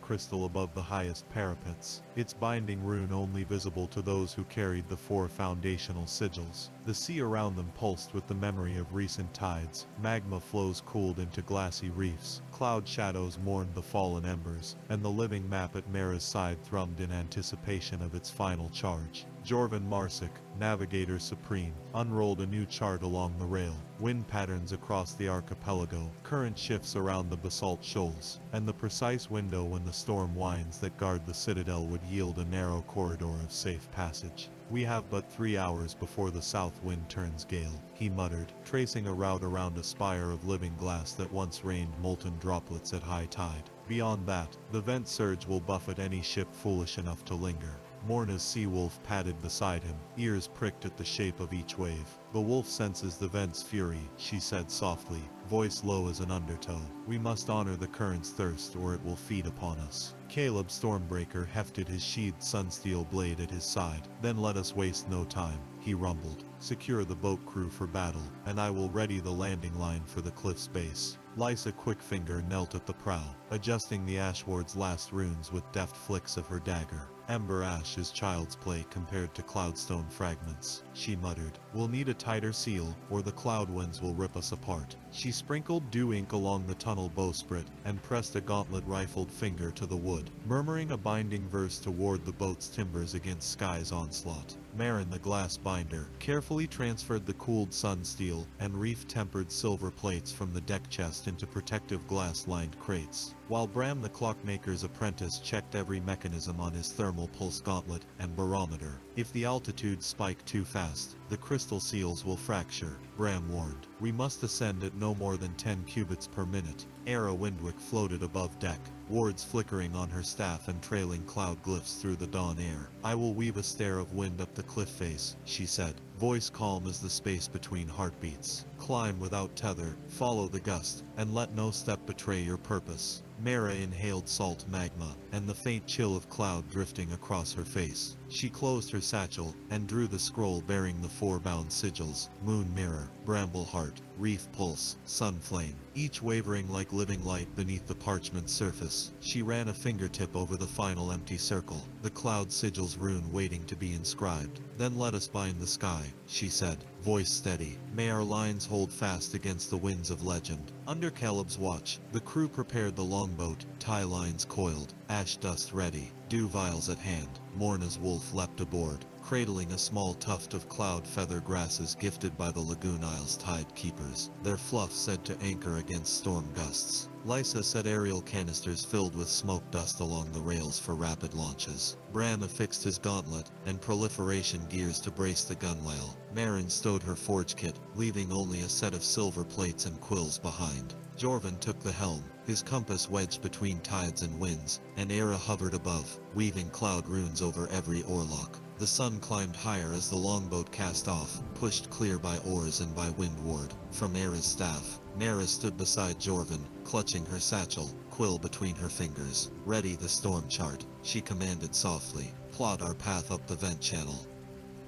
crystal above the highest parapets, its binding rune only visible to those who carried the 4 foundational sigils. The sea around them pulsed with the memory of recent tides, magma flows cooled into glassy reefs, cloud shadows mourned the fallen embers, and the living map at Mira's side thrummed in anticipation of its final charge. Jorvin Marsic, navigator supreme, unrolled a new chart along the rail, wind patterns across the archipelago, current shifts around the basalt shoals, and the precise window when the storm winds that guard the citadel would yield a narrow corridor of safe passage. "We have but 3 hours before the south wind turns gale," he muttered, tracing a route around a spire of living glass that once rained molten droplets at high tide. Beyond that, the vent surge will buffet any ship foolish enough to linger. Morna's sea wolf padded beside him, ears pricked at the shape of each wave. "The wolf senses the vent's fury," she said softly, voice low as an undertow. "We must honor the current's thirst or it will feed upon us." Caleb Stormbreaker hefted his sheathed sunsteel blade at his side. "Then let us waste no time," he rumbled. "Secure the boat crew for battle, and I will ready the landing line for the cliff's base." Lysa Quickfinger knelt at the prow, adjusting the ashward's last runes with deft flicks of her dagger. "Ember ash is child's play compared to cloudstone fragments," she muttered. "We'll need a tighter seal, or the cloud winds will rip us apart." She sprinkled dew ink along the tunnel bowsprit, and pressed a gauntlet-rifled finger to the wood, murmuring a binding verse to ward the boat's timbers against sky's onslaught. Marin the glass binder carefully transferred the cooled sun steel and reef-tempered silver plates from the deck chest into protective glass-lined crates, while Bram the clockmaker's apprentice checked every mechanism on his thermal pulse gauntlet and barometer. "If the altitude spike too fast, the crystal seals will fracture," Bram warned. "We must ascend at no more than 10 cubits per minute." Era Windwick floated above deck, wards flickering on her staff and trailing cloud glyphs through the dawn air. "I will weave a stair of wind up the cliff face," she said. voice calm as the space between heartbeats. Climb without tether, follow the gust, and let no step betray your purpose. Mara inhaled salt magma, and the faint chill of cloud drifting across her face. She closed her satchel, and drew the scroll bearing the 4 bound sigils: Moon Mirror, Bramble Heart, Reef Pulse, Sun Flame, each wavering like living light beneath the parchment surface. She ran a fingertip over the final empty circle, the cloud sigil's rune waiting to be inscribed. Then let us bind the sky, she said, voice steady. May our lines hold fast against the winds of legend. Under Caleb's watch, the crew prepared the longboat, tie lines coiled, ash dust ready, dew vials at hand. Morna's wolf leapt aboard, cradling a small tuft of cloud feather grasses gifted by the Lagoon Isles tide keepers, their fluff said to anchor against storm gusts. Lysa set aerial canisters filled with smoke dust along the rails for rapid launches. Bran affixed his gauntlet and proliferation gears to brace the gunwale. Marin stowed her forge kit, leaving only a set of silver plates and quills behind. Jorvan took the helm, his compass wedged between tides and winds, and Era hovered above, weaving cloud runes over every oarlock. The sun climbed higher as the longboat cast off, pushed clear by oars and by windward. From Era's staff, Mara stood beside Jorvan, clutching her satchel, quill between her fingers. Ready the storm chart, she commanded softly. Plot our path up the vent channel.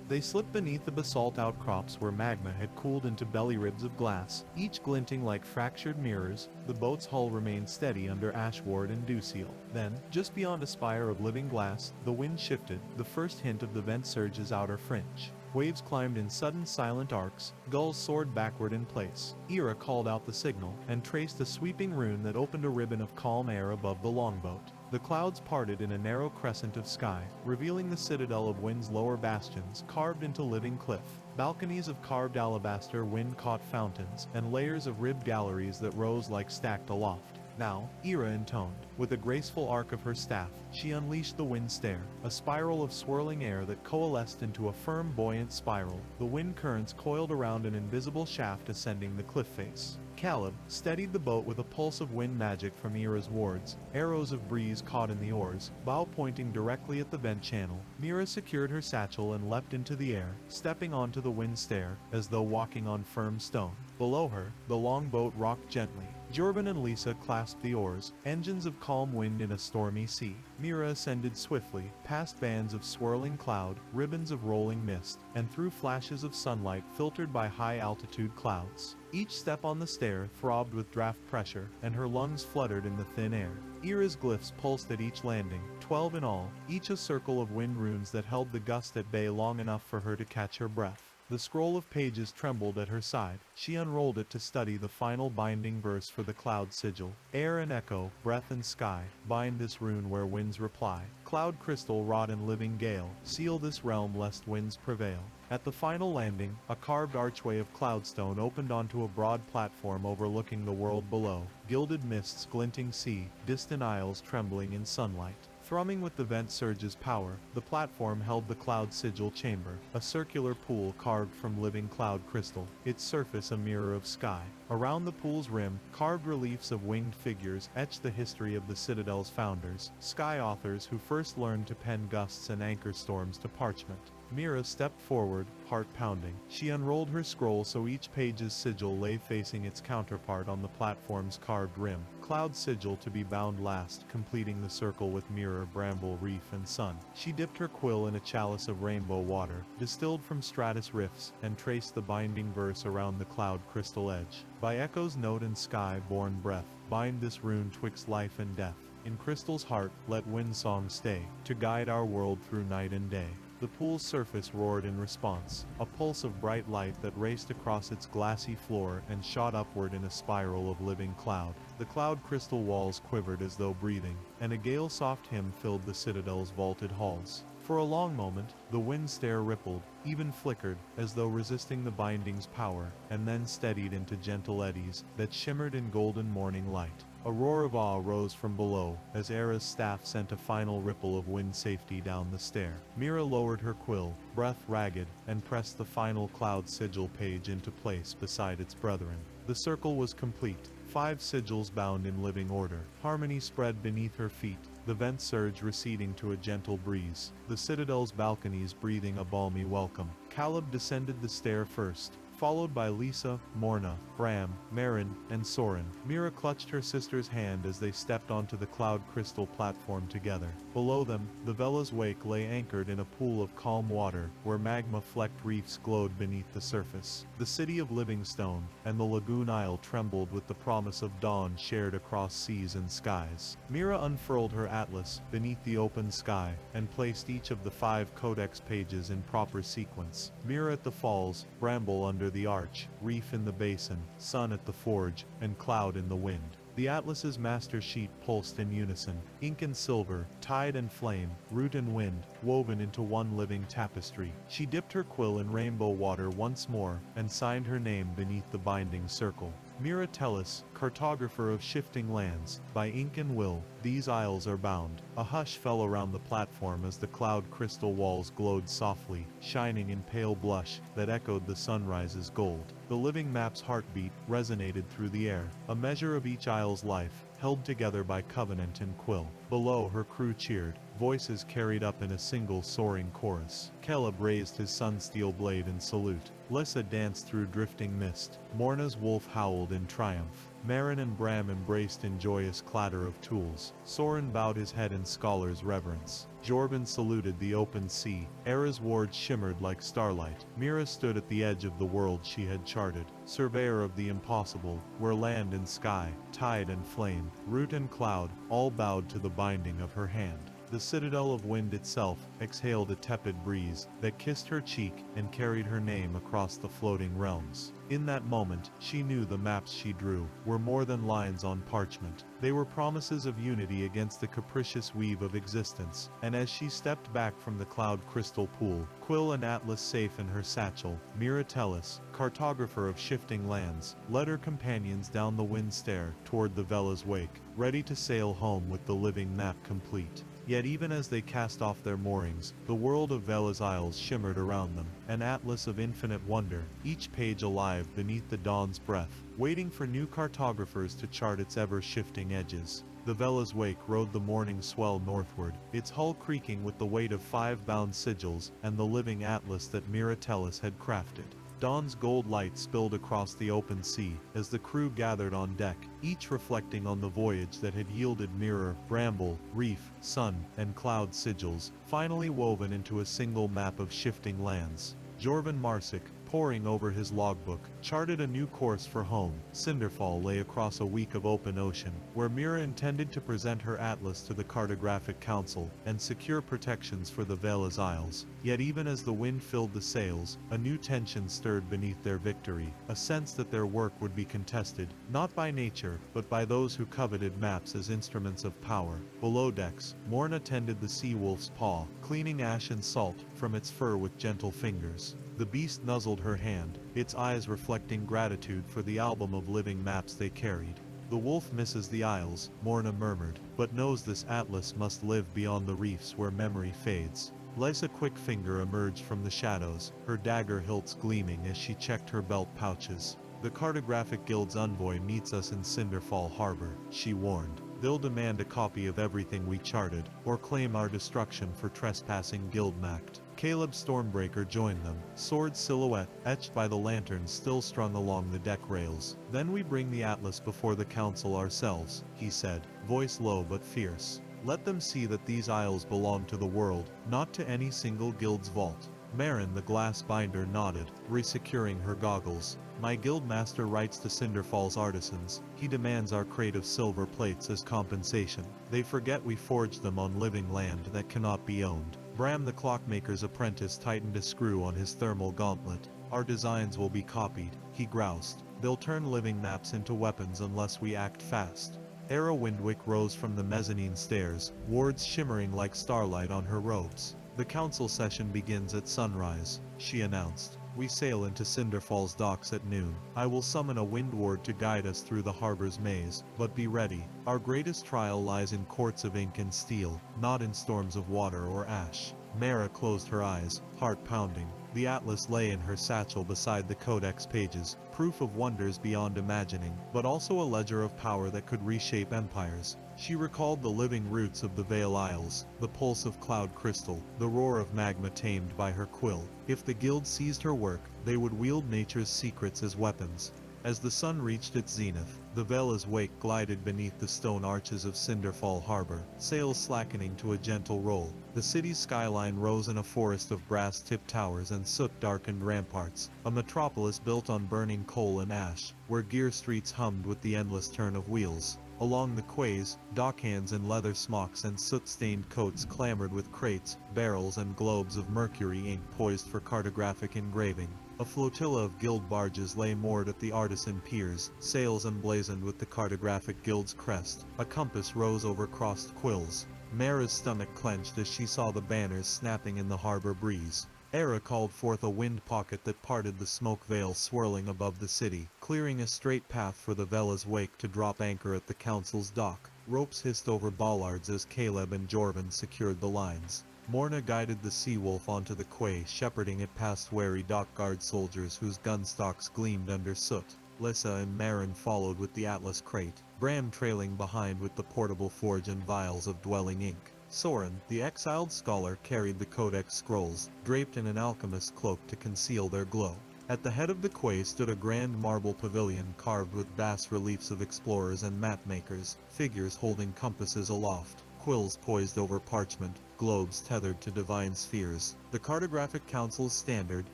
They slipped beneath the basalt outcrops where magma had cooled into belly ribs of glass, each glinting like fractured mirrors. The boat's hull remained steady under ashward and dewseel. Then, just beyond a spire of living glass, the wind shifted, the first hint of the vent surge's outer fringe. Waves climbed in sudden silent arcs, gulls soared backward in place. Era called out the signal, and traced a sweeping rune that opened a ribbon of calm air above the longboat. The clouds parted in a narrow crescent of sky, revealing the citadel of wind's lower bastions carved into living cliff. Balconies of carved alabaster wind-caught fountains, and layers of ribbed galleries that rose like stacked aloft. Now, Era intoned. With a graceful arc of her staff, she unleashed the wind stare, a spiral of swirling air that coalesced into a firm, buoyant spiral. The wind currents coiled around an invisible shaft ascending the cliff face. Caleb steadied the boat with a pulse of wind magic from Era's wards. Arrows of breeze caught in the oars, bow pointing directly at the vent channel. Mira secured her satchel and leapt into the air, stepping onto the wind stair, as though walking on firm stone. Below her, the longboat rocked gently. Jorvan and Lysa clasped the oars, engines of calm wind in a stormy sea. Mira ascended swiftly, past bands of swirling cloud, ribbons of rolling mist, and through flashes of sunlight filtered by high-altitude clouds. Each step on the stair throbbed with draft pressure, and her lungs fluttered in the thin air. Era's glyphs pulsed at each landing, 12 in all, each a circle of wind runes that held the gust at bay long enough for her to catch her breath. The scroll of pages trembled at her side. She unrolled it to study the final binding verse for the cloud sigil. Air and echo, breath and sky, bind this rune where winds reply. Cloud crystal wrought in living gale, seal this realm lest winds prevail. At the final landing, a carved archway of cloudstone opened onto a broad platform overlooking the world below. Gilded mists, glinting sea, distant isles trembling in sunlight. Thrumming with the vent surge's power, the platform held the cloud sigil chamber, a circular pool carved from living cloud crystal, its surface a mirror of sky. Around the pool's rim, carved reliefs of winged figures etched the history of the Citadel's founders, sky authors who first learned to pen gusts and anchor storms to parchment. Mira stepped forward, heart pounding. She unrolled her scroll so each page's sigil lay facing its counterpart on the platform's carved rim. Cloud sigil to be bound last, completing the circle with mirror, bramble, reef, and sun. She dipped her quill in a chalice of rainbow water, distilled from stratus rifts, and traced the binding verse around the cloud crystal edge. By echo's note and sky-born breath, bind this rune twixt life and death. In crystal's heart, let wind song stay, to guide our world through night and day. The pool's surface roared in response, a pulse of bright light that raced across its glassy floor and shot upward in a spiral of living cloud. The cloud crystal walls quivered as though breathing, and a gale-soft hymn filled the citadel's vaulted halls. For a long moment, the wind stare rippled, even flickered, as though resisting the binding's power, and then steadied into gentle eddies that shimmered in golden morning light. A roar of awe rose from below, as Era's staff sent a final ripple of wind safety down the stair. Mira lowered her quill, breath ragged, and pressed the final cloud sigil page into place beside its brethren. The circle was complete, 5 sigils bound in living order. Harmony spread beneath her feet, the vent surge receding to a gentle breeze, the citadel's balconies breathing a balmy welcome. Caleb descended the stair first, followed by Lisa, Morna, Bram, Marin, and Soren. Mira clutched her sister's hand as they stepped onto the cloud crystal platform together. Below them, the Vela's Wake lay anchored in a pool of calm water, where magma-flecked reefs glowed beneath the surface. The city of Livingstone and the lagoon isle trembled with the promise of dawn shared across seas and skies. Mira unfurled her atlas beneath the open sky and placed each of the 5 codex pages in proper sequence. Mira at the falls, Bramble under the arch, Reef in the basin, Sun at the forge, and Cloud in the wind. The atlas's master sheet pulsed in unison, ink and silver, tide and flame, root and wind, woven into one living tapestry. She dipped her quill in rainbow water once more, and signed her name beneath the binding circle. Mira Tellis, Cartographer of Shifting Lands, by ink and will, these isles are bound. A hush fell around the platform as the cloud crystal walls glowed softly, shining in pale blush that echoed the sunrise's gold. The living map's heartbeat resonated through the air, a measure of each isle's life, held together by covenant and quill. Below, her crew cheered, voices carried up in a single soaring chorus. Caleb raised his sun-steel blade in salute. Lissa danced through drifting mist. Morna's wolf howled in triumph. Marin and Bram embraced in joyous clatter of tools. Soren bowed his head in scholar's reverence. Jorvin saluted the open sea. Era's ward shimmered like starlight. Mira stood at the edge of the world she had charted, surveyor of the impossible, where land and sky, tide and flame, root and cloud, all bowed to the binding of her hand. The citadel of wind itself exhaled a tepid breeze that kissed her cheek and carried her name across the floating realms. In that moment, she knew the maps she drew were more than lines on parchment. They were promises of unity against the capricious weave of existence, and as she stepped back from the cloud crystal pool, quill and atlas safe in her satchel, Mira Tellis, Cartographer of Shifting Lands, led her companions down the wind stair toward the Vela's Wake, ready to sail home with the living map complete. Yet even as they cast off their moorings, the world of Vela's Isles shimmered around them, an atlas of infinite wonder, each page alive beneath the dawn's breath, waiting for new cartographers to chart its ever-shifting edges. The Vela's Wake rode the morning swell northward, its hull creaking with the weight of 5 bound sigils and the living atlas that Mira Tellis had crafted. Dawn's gold light spilled across the open sea as the crew gathered on deck, each reflecting on the voyage that had yielded mirror, bramble, reef, sun, and cloud sigils, finally woven into a single map of shifting lands. Jorvin Marsick, poring over his logbook, charted a new course for home. Cinderfall lay across a week of open ocean, where Mira intended to present her atlas to the Cartographic Council and secure protections for the Vela's Isles. Yet even as the wind filled the sails, a new tension stirred beneath their victory, a sense that their work would be contested, not by nature, but by those who coveted maps as instruments of power. Below decks, Morna tended the sea wolf's paw, cleaning ash and salt from its fur with gentle fingers. The beast nuzzled her hand, its eyes reflecting gratitude for the album of living maps they carried. The wolf misses the isles, Morna murmured, but knows this atlas must live beyond the reefs where memory fades. Lysa Quickfinger emerged from the shadows, her dagger hilts gleaming as she checked her belt pouches. The Cartographic Guild's envoy meets us in Cinderfall Harbor, she warned. They'll demand a copy of everything we charted, or claim our destruction for trespassing Guildmact. Caleb Stormbreaker joined them, sword silhouette etched by the lanterns still strung along the deck rails. Then we bring the atlas before the council ourselves, he said, voice low but fierce. Let them see that these isles belong to the world, not to any single guild's vault. Marin the glass binder nodded, resecuring her goggles. My guildmaster writes to Cinderfall's artisans. He demands our crate of silver plates as compensation. They forget we forged them on living land that cannot be owned. Bram the clockmaker's apprentice tightened a screw on his thermal gauntlet. Our designs will be copied, he groused. They'll turn living maps into weapons unless we act fast. Era Windwick rose from the mezzanine stairs, wards shimmering like starlight on her robes. The council session begins at sunrise, she announced. We sail into Cinderfall's docks at noon. I will summon a wind ward to guide us through the harbor's maze, but be ready. Our greatest trial lies in courts of ink and steel, not in storms of water or ash. Mara closed her eyes, heart pounding. The atlas lay in her satchel beside the codex pages, proof of wonders beyond imagining, but also a ledger of power that could reshape empires. She recalled the living roots of the Veil Isles, the pulse of cloud crystal, the roar of magma tamed by her quill. If the guild seized her work, they would wield nature's secrets as weapons. As the sun reached its zenith, the Vela's wake glided beneath the stone arches of Cinderfall Harbor, sails slackening to a gentle roll. The city's skyline rose in a forest of brass-tipped towers and soot-darkened ramparts, a metropolis built on burning coal and ash, where gear streets hummed with the endless turn of wheels. Along the quays, dockhands in leather smocks and soot-stained coats clamored with crates, barrels and globes of mercury ink poised for cartographic engraving. A flotilla of guild barges lay moored at the artisan piers, sails emblazoned with the cartographic guild's crest. A compass rose over crossed quills. Mara's stomach clenched as she saw the banners snapping in the harbor breeze. Era called forth a wind pocket that parted the smoke veil swirling above the city, clearing a straight path for the Vela's wake to drop anchor at the council's dock. Ropes hissed over bollards as Caleb and Jorvan secured the lines. Morna guided the Seawolf onto the quay, shepherding it past wary dock guard soldiers whose gun stocks gleamed under soot. Lissa and Marin followed with the Atlas crate, Bram trailing behind with the portable forge and vials of dwelling ink. Soren, the exiled scholar, carried the codex scrolls, draped in an alchemist's cloak to conceal their glow. At the head of the quay stood a grand marble pavilion carved with bas-reliefs of explorers and map-makers, figures holding compasses aloft, quills poised over parchment, globes tethered to divine spheres. The Cartographic Council's standard,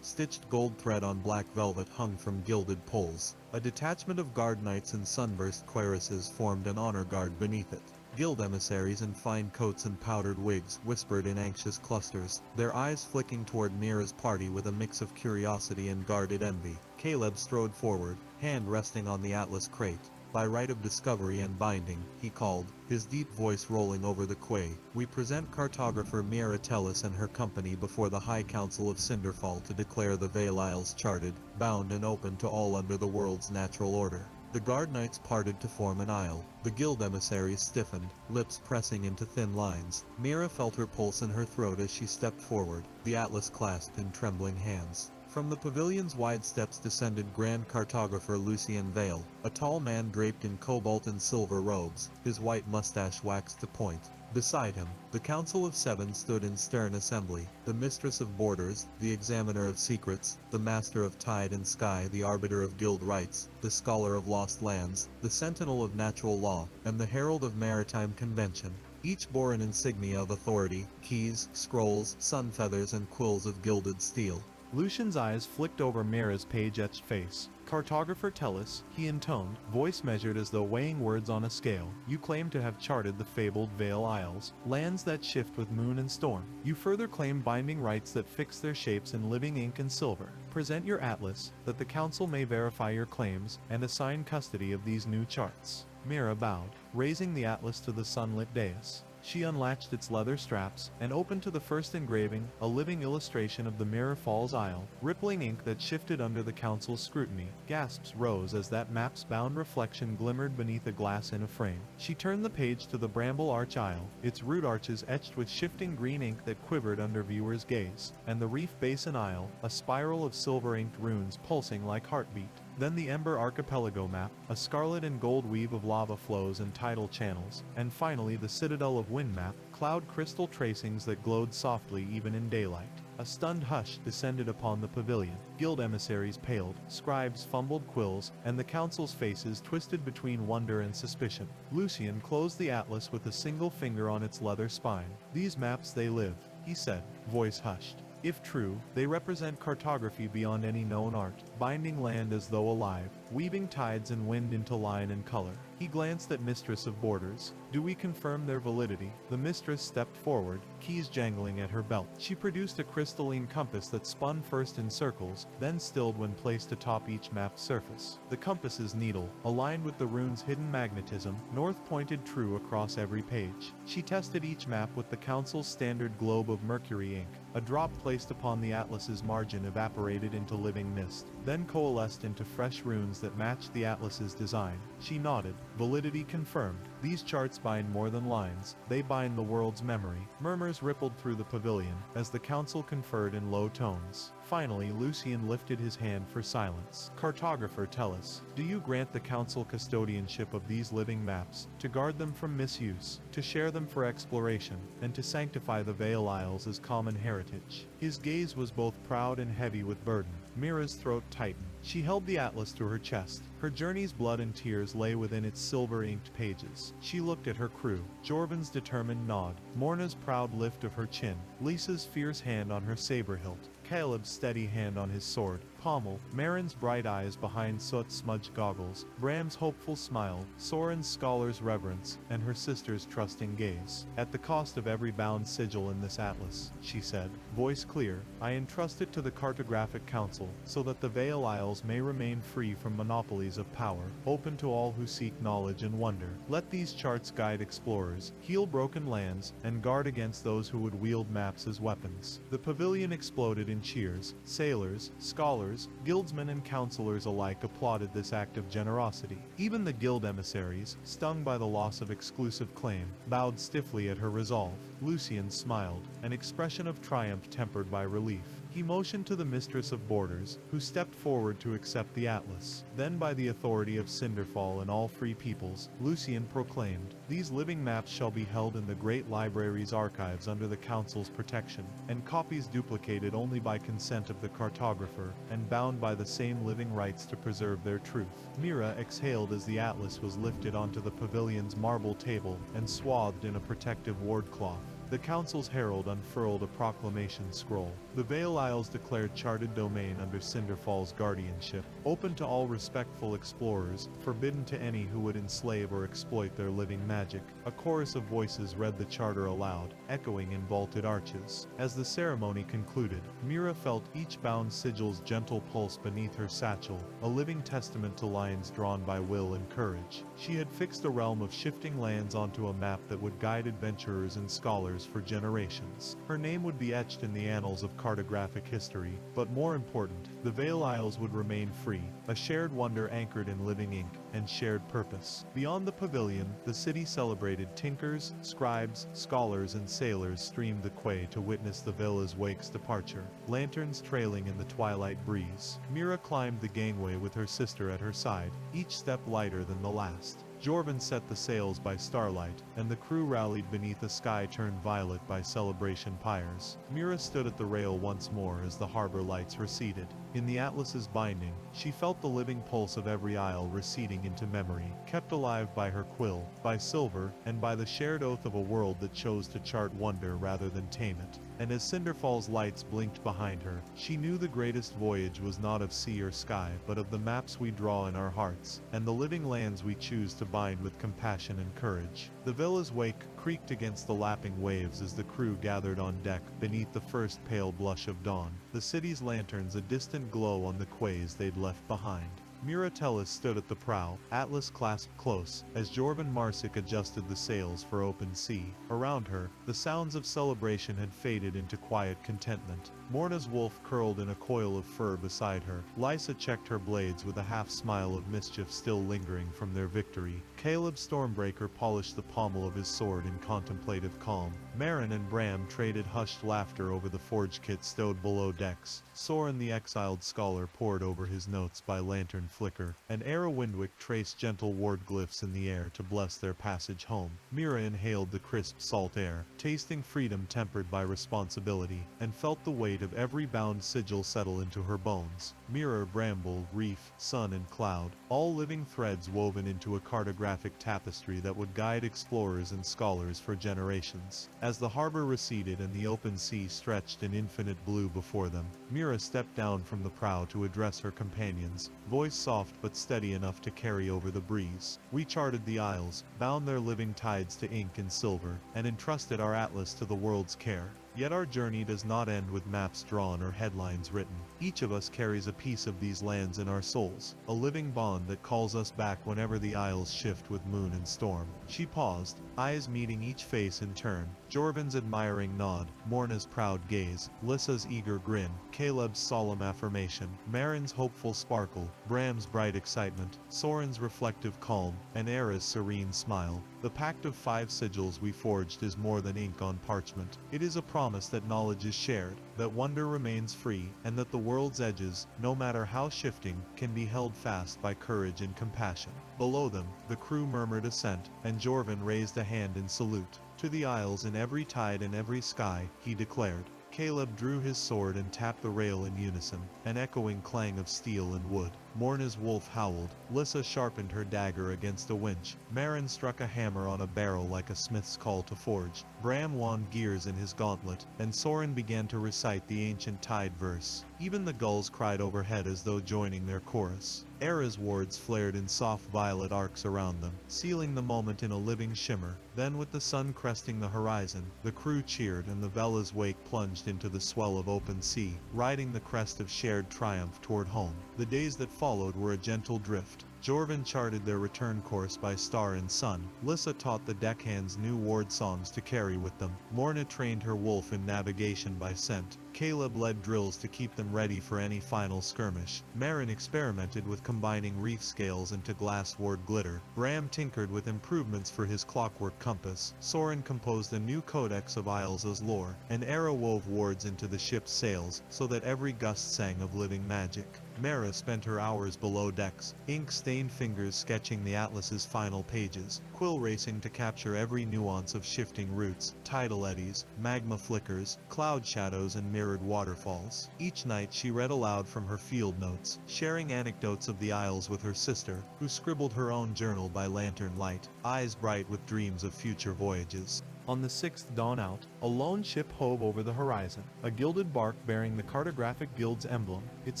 stitched gold thread on black velvet, hung from gilded poles. A detachment of guard knights and sunburst cuirasses formed an honor guard beneath it. Guild emissaries in fine coats and powdered wigs whispered in anxious clusters, their eyes flicking toward Mira's party with a mix of curiosity and guarded envy. Caleb strode forward, hand resting on the Atlas crate. By right of discovery and binding, he called, his deep voice rolling over the quay, we present Cartographer Mira Tellis and her company before the High Council of Cinderfall to declare the Veil Isles charted, bound and open to all under the world's natural order. The guard knights parted to form an aisle. The guild emissaries stiffened, lips pressing into thin lines. Mira felt her pulse in her throat as she stepped forward, the atlas clasped in trembling hands. From the pavilion's wide steps descended Grand Cartographer Lucien Vale, a tall man draped in cobalt and silver robes, his white mustache waxed to point. Beside him, the Council of Seven stood in stern assembly, the Mistress of Borders, the Examiner of Secrets, the Master of Tide and Sky, the Arbiter of Guild Rights, the Scholar of Lost Lands, the Sentinel of Natural Law, and the Herald of Maritime Convention. Each bore an insignia of authority, keys, scrolls, sun feathers and quills of gilded steel. Lucian's eyes flicked over Mira's page-etched face. Cartographer Tellis, he intoned, voice measured as though weighing words on a scale. You claim to have charted the fabled Veil Isles, lands that shift with moon and storm. You further claim binding rights that fix their shapes in living ink and silver. Present your atlas, that the council may verify your claims, and assign custody of these new charts. Mira bowed, raising the atlas to the sunlit dais. She unlatched its leather straps, and opened to the first engraving, a living illustration of the Mirror Falls Isle, rippling ink that shifted under the council's scrutiny. Gasps rose as that map's bound reflection glimmered beneath a glass in a frame. She turned the page to the Bramble Arch Isle, its root arches etched with shifting green ink that quivered under viewers' gaze, and the Reef Basin Isle, a spiral of silver-inked runes pulsing like heartbeat. Then the Ember Archipelago map, a scarlet and gold weave of lava flows and tidal channels, and finally the Citadel of Wind map, cloud crystal tracings that glowed softly even in daylight. A stunned hush descended upon the pavilion. Guild emissaries paled, scribes fumbled quills, and the council's faces twisted between wonder and suspicion. Lucian closed the atlas with a single finger on its leather spine. These maps they live, he said, voice hushed. If true, they represent cartography beyond any known art, binding land as though alive, weaving tides and wind into line and color. He glanced at Mistress of Borders. Do we confirm their validity? The mistress stepped forward, keys jangling at her belt. She produced a crystalline compass that spun first in circles, then stilled when placed atop each map's surface. The compass's needle, aligned with the rune's hidden magnetism, north pointed true across every page. She tested each map with the council's standard globe of mercury ink. A drop placed upon the atlas's margin evaporated into living mist. then coalesced into fresh runes that matched the atlas's design. She nodded. Validity confirmed. These charts bind more than lines, they bind the world's memory. Murmurs rippled through the pavilion as the council conferred in low tones. Finally, Lucian lifted his hand for silence. Cartographer, tell us, do you grant the council custodianship of these living maps, to guard them from misuse, to share them for exploration, and to sanctify the Vale Isles as common heritage? His gaze was both proud and heavy with burden. Mira's throat tightened. She held the atlas to her chest. Her journey's blood and tears lay within its silver-inked pages. She looked at her crew. Jorvan's determined nod, Morna's proud lift of her chin, Lisa's fierce hand on her saber hilt, Caleb's steady hand on his sword, pommel, Marin's bright eyes behind soot-smudged goggles, Bram's hopeful smile, Soren's scholar's reverence, and her sister's trusting gaze. At the cost of every bound sigil in this atlas, she said, voice clear, I entrust it to the Cartographic Council, so that the Vale Isles may remain free from monopolies of power, open to all who seek knowledge and wonder. Let these charts guide explorers, heal broken lands, and guard against those who would wield maps as weapons. The pavilion exploded in cheers. Sailors, scholars, guildsmen and counselors alike applauded this act of generosity. Even the guild emissaries, stung by the loss of exclusive claim, bowed stiffly at her resolve. Lucian smiled, an expression of triumph tempered by relief. He motioned to the mistress of borders, who stepped forward to accept the atlas. Then by the authority of Cinderfall and all free peoples, Lucian proclaimed, these living maps shall be held in the great library's archives under the council's protection, and copies duplicated only by consent of the cartographer, and bound by the same living rights to preserve their truth. Mira exhaled as the atlas was lifted onto the pavilion's marble table and swathed in a protective wardcloth. The council's herald unfurled a proclamation scroll. The Vale Isles declared charted domain under Cinderfall's guardianship, open to all respectful explorers, forbidden to any who would enslave or exploit their living magic. A chorus of voices read the charter aloud, echoing in vaulted arches. As the ceremony concluded, Mira felt each bound sigil's gentle pulse beneath her satchel, a living testament to lines drawn by will and courage. She had fixed a realm of shifting lands onto a map that would guide adventurers and scholars for generations. Her name would be etched in the annals of cartographic history, but more important, the Vale Isles would remain free, a shared wonder anchored in living ink and shared purpose. Beyond the pavilion, the city celebrated. Tinkers, scribes, scholars and sailors streamed the quay to witness the Vela's wake's departure, lanterns trailing in the twilight breeze. Mira climbed the gangway with her sister at her side, each step lighter than the last. Jorvan set the sails by starlight, and the crew rallied beneath a sky turned violet by celebration pyres. Mira stood at the rail once more as the harbor lights receded. In the atlas's binding, she felt the living pulse of every isle receding into memory, kept alive by her quill, by silver, and by the shared oath of a world that chose to chart wonder rather than tame it. And as Cinderfall's lights blinked behind her, she knew the greatest voyage was not of sea or sky, but of the maps we draw in our hearts, and the living lands we choose to bind with compassion and courage. The Vela's wake creaked against the lapping waves as the crew gathered on deck beneath the first pale blush of dawn, the city's lanterns a distant glow on the quays they'd left behind. Mira Tellis stood at the prow, atlas clasped close, as Jorvan Marsic adjusted the sails for open sea. Around her, the sounds of celebration had faded into quiet contentment. Morna's wolf curled in a coil of fur beside her. Lysa checked her blades with a half-smile of mischief still lingering from their victory. Caleb Stormbreaker polished the pommel of his sword in contemplative calm. Marin and Bram traded hushed laughter over the forge kit stowed below decks. Soren the exiled scholar pored over his notes by lantern flicker, and Era Windwick traced gentle ward glyphs in the air to bless their passage home. Mira inhaled the crisp salt air, tasting freedom tempered by responsibility, and felt the weight of every bound sigil settle into her bones. Mirror, bramble, reef, sun and cloud, all living threads woven into a cartographic tapestry that would guide explorers and scholars for generations. As the harbor receded and the open sea stretched in infinite blue before them, Mira stepped down from the prow to address her companions, voice soft but steady enough to carry over the breeze. We charted the isles, bound their living tides to ink and silver, and entrusted our atlas to the world's care. Yet our journey does not end with maps drawn or headlines written. Each of us carries a piece of these lands in our souls, a living bond that calls us back whenever the Isles shift with moon and storm. She paused, eyes meeting each face in turn. Jorvin's admiring nod, Morna's proud gaze, Lissa's eager grin, Caleb's solemn affirmation, Marin's hopeful sparkle, Bram's bright excitement, Soren's reflective calm, and Era's serene smile. The pact of 5 sigils we forged is more than ink on parchment. It is a promise that knowledge is shared, that wonder remains free, and that the world's edges, no matter how shifting, can be held fast by courage and compassion. Below them, the crew murmured assent, and Jorvin raised a hand in salute. To the Isles in every tide and every sky, he declared. Caleb drew his sword and tapped the rail in unison, an echoing clang of steel and wood. Morna's wolf howled, Lissa sharpened her dagger against a winch, Marin struck a hammer on a barrel like a smith's call to forge, Bram wound gears in his gauntlet, and Soren began to recite the ancient tide verse. Even the gulls cried overhead as though joining their chorus. Era's wards flared in soft violet arcs around them, sealing the moment in a living shimmer. Then with the sun cresting the horizon, the crew cheered and the Vela's wake plunged into the swell of open sea, riding the crest of shared triumph toward home. The days that followed were a gentle drift. Jorvin charted their return course by star and sun. Lissa taught the deckhands new ward songs to carry with them. Morna trained her wolf in navigation by scent. Caleb led drills to keep them ready for any final skirmish. Marin experimented with combining reef scales into glass ward glitter. Bram tinkered with improvements for his clockwork compass. Soren composed a new codex of Isles' lore, and Era wove wards into the ship's sails, so that every gust sang of living magic. Mara spent her hours below decks, ink-stained fingers sketching the atlas's final pages, quill racing to capture every nuance of shifting routes, tidal eddies, magma flickers, cloud shadows and mirrored waterfalls. Each night she read aloud from her field notes, sharing anecdotes of the Isles with her sister, who scribbled her own journal by lantern light, eyes bright with dreams of future voyages. On the 6th dawn out, a lone ship hove over the horizon, a gilded bark bearing the Cartographic Guild's emblem. Its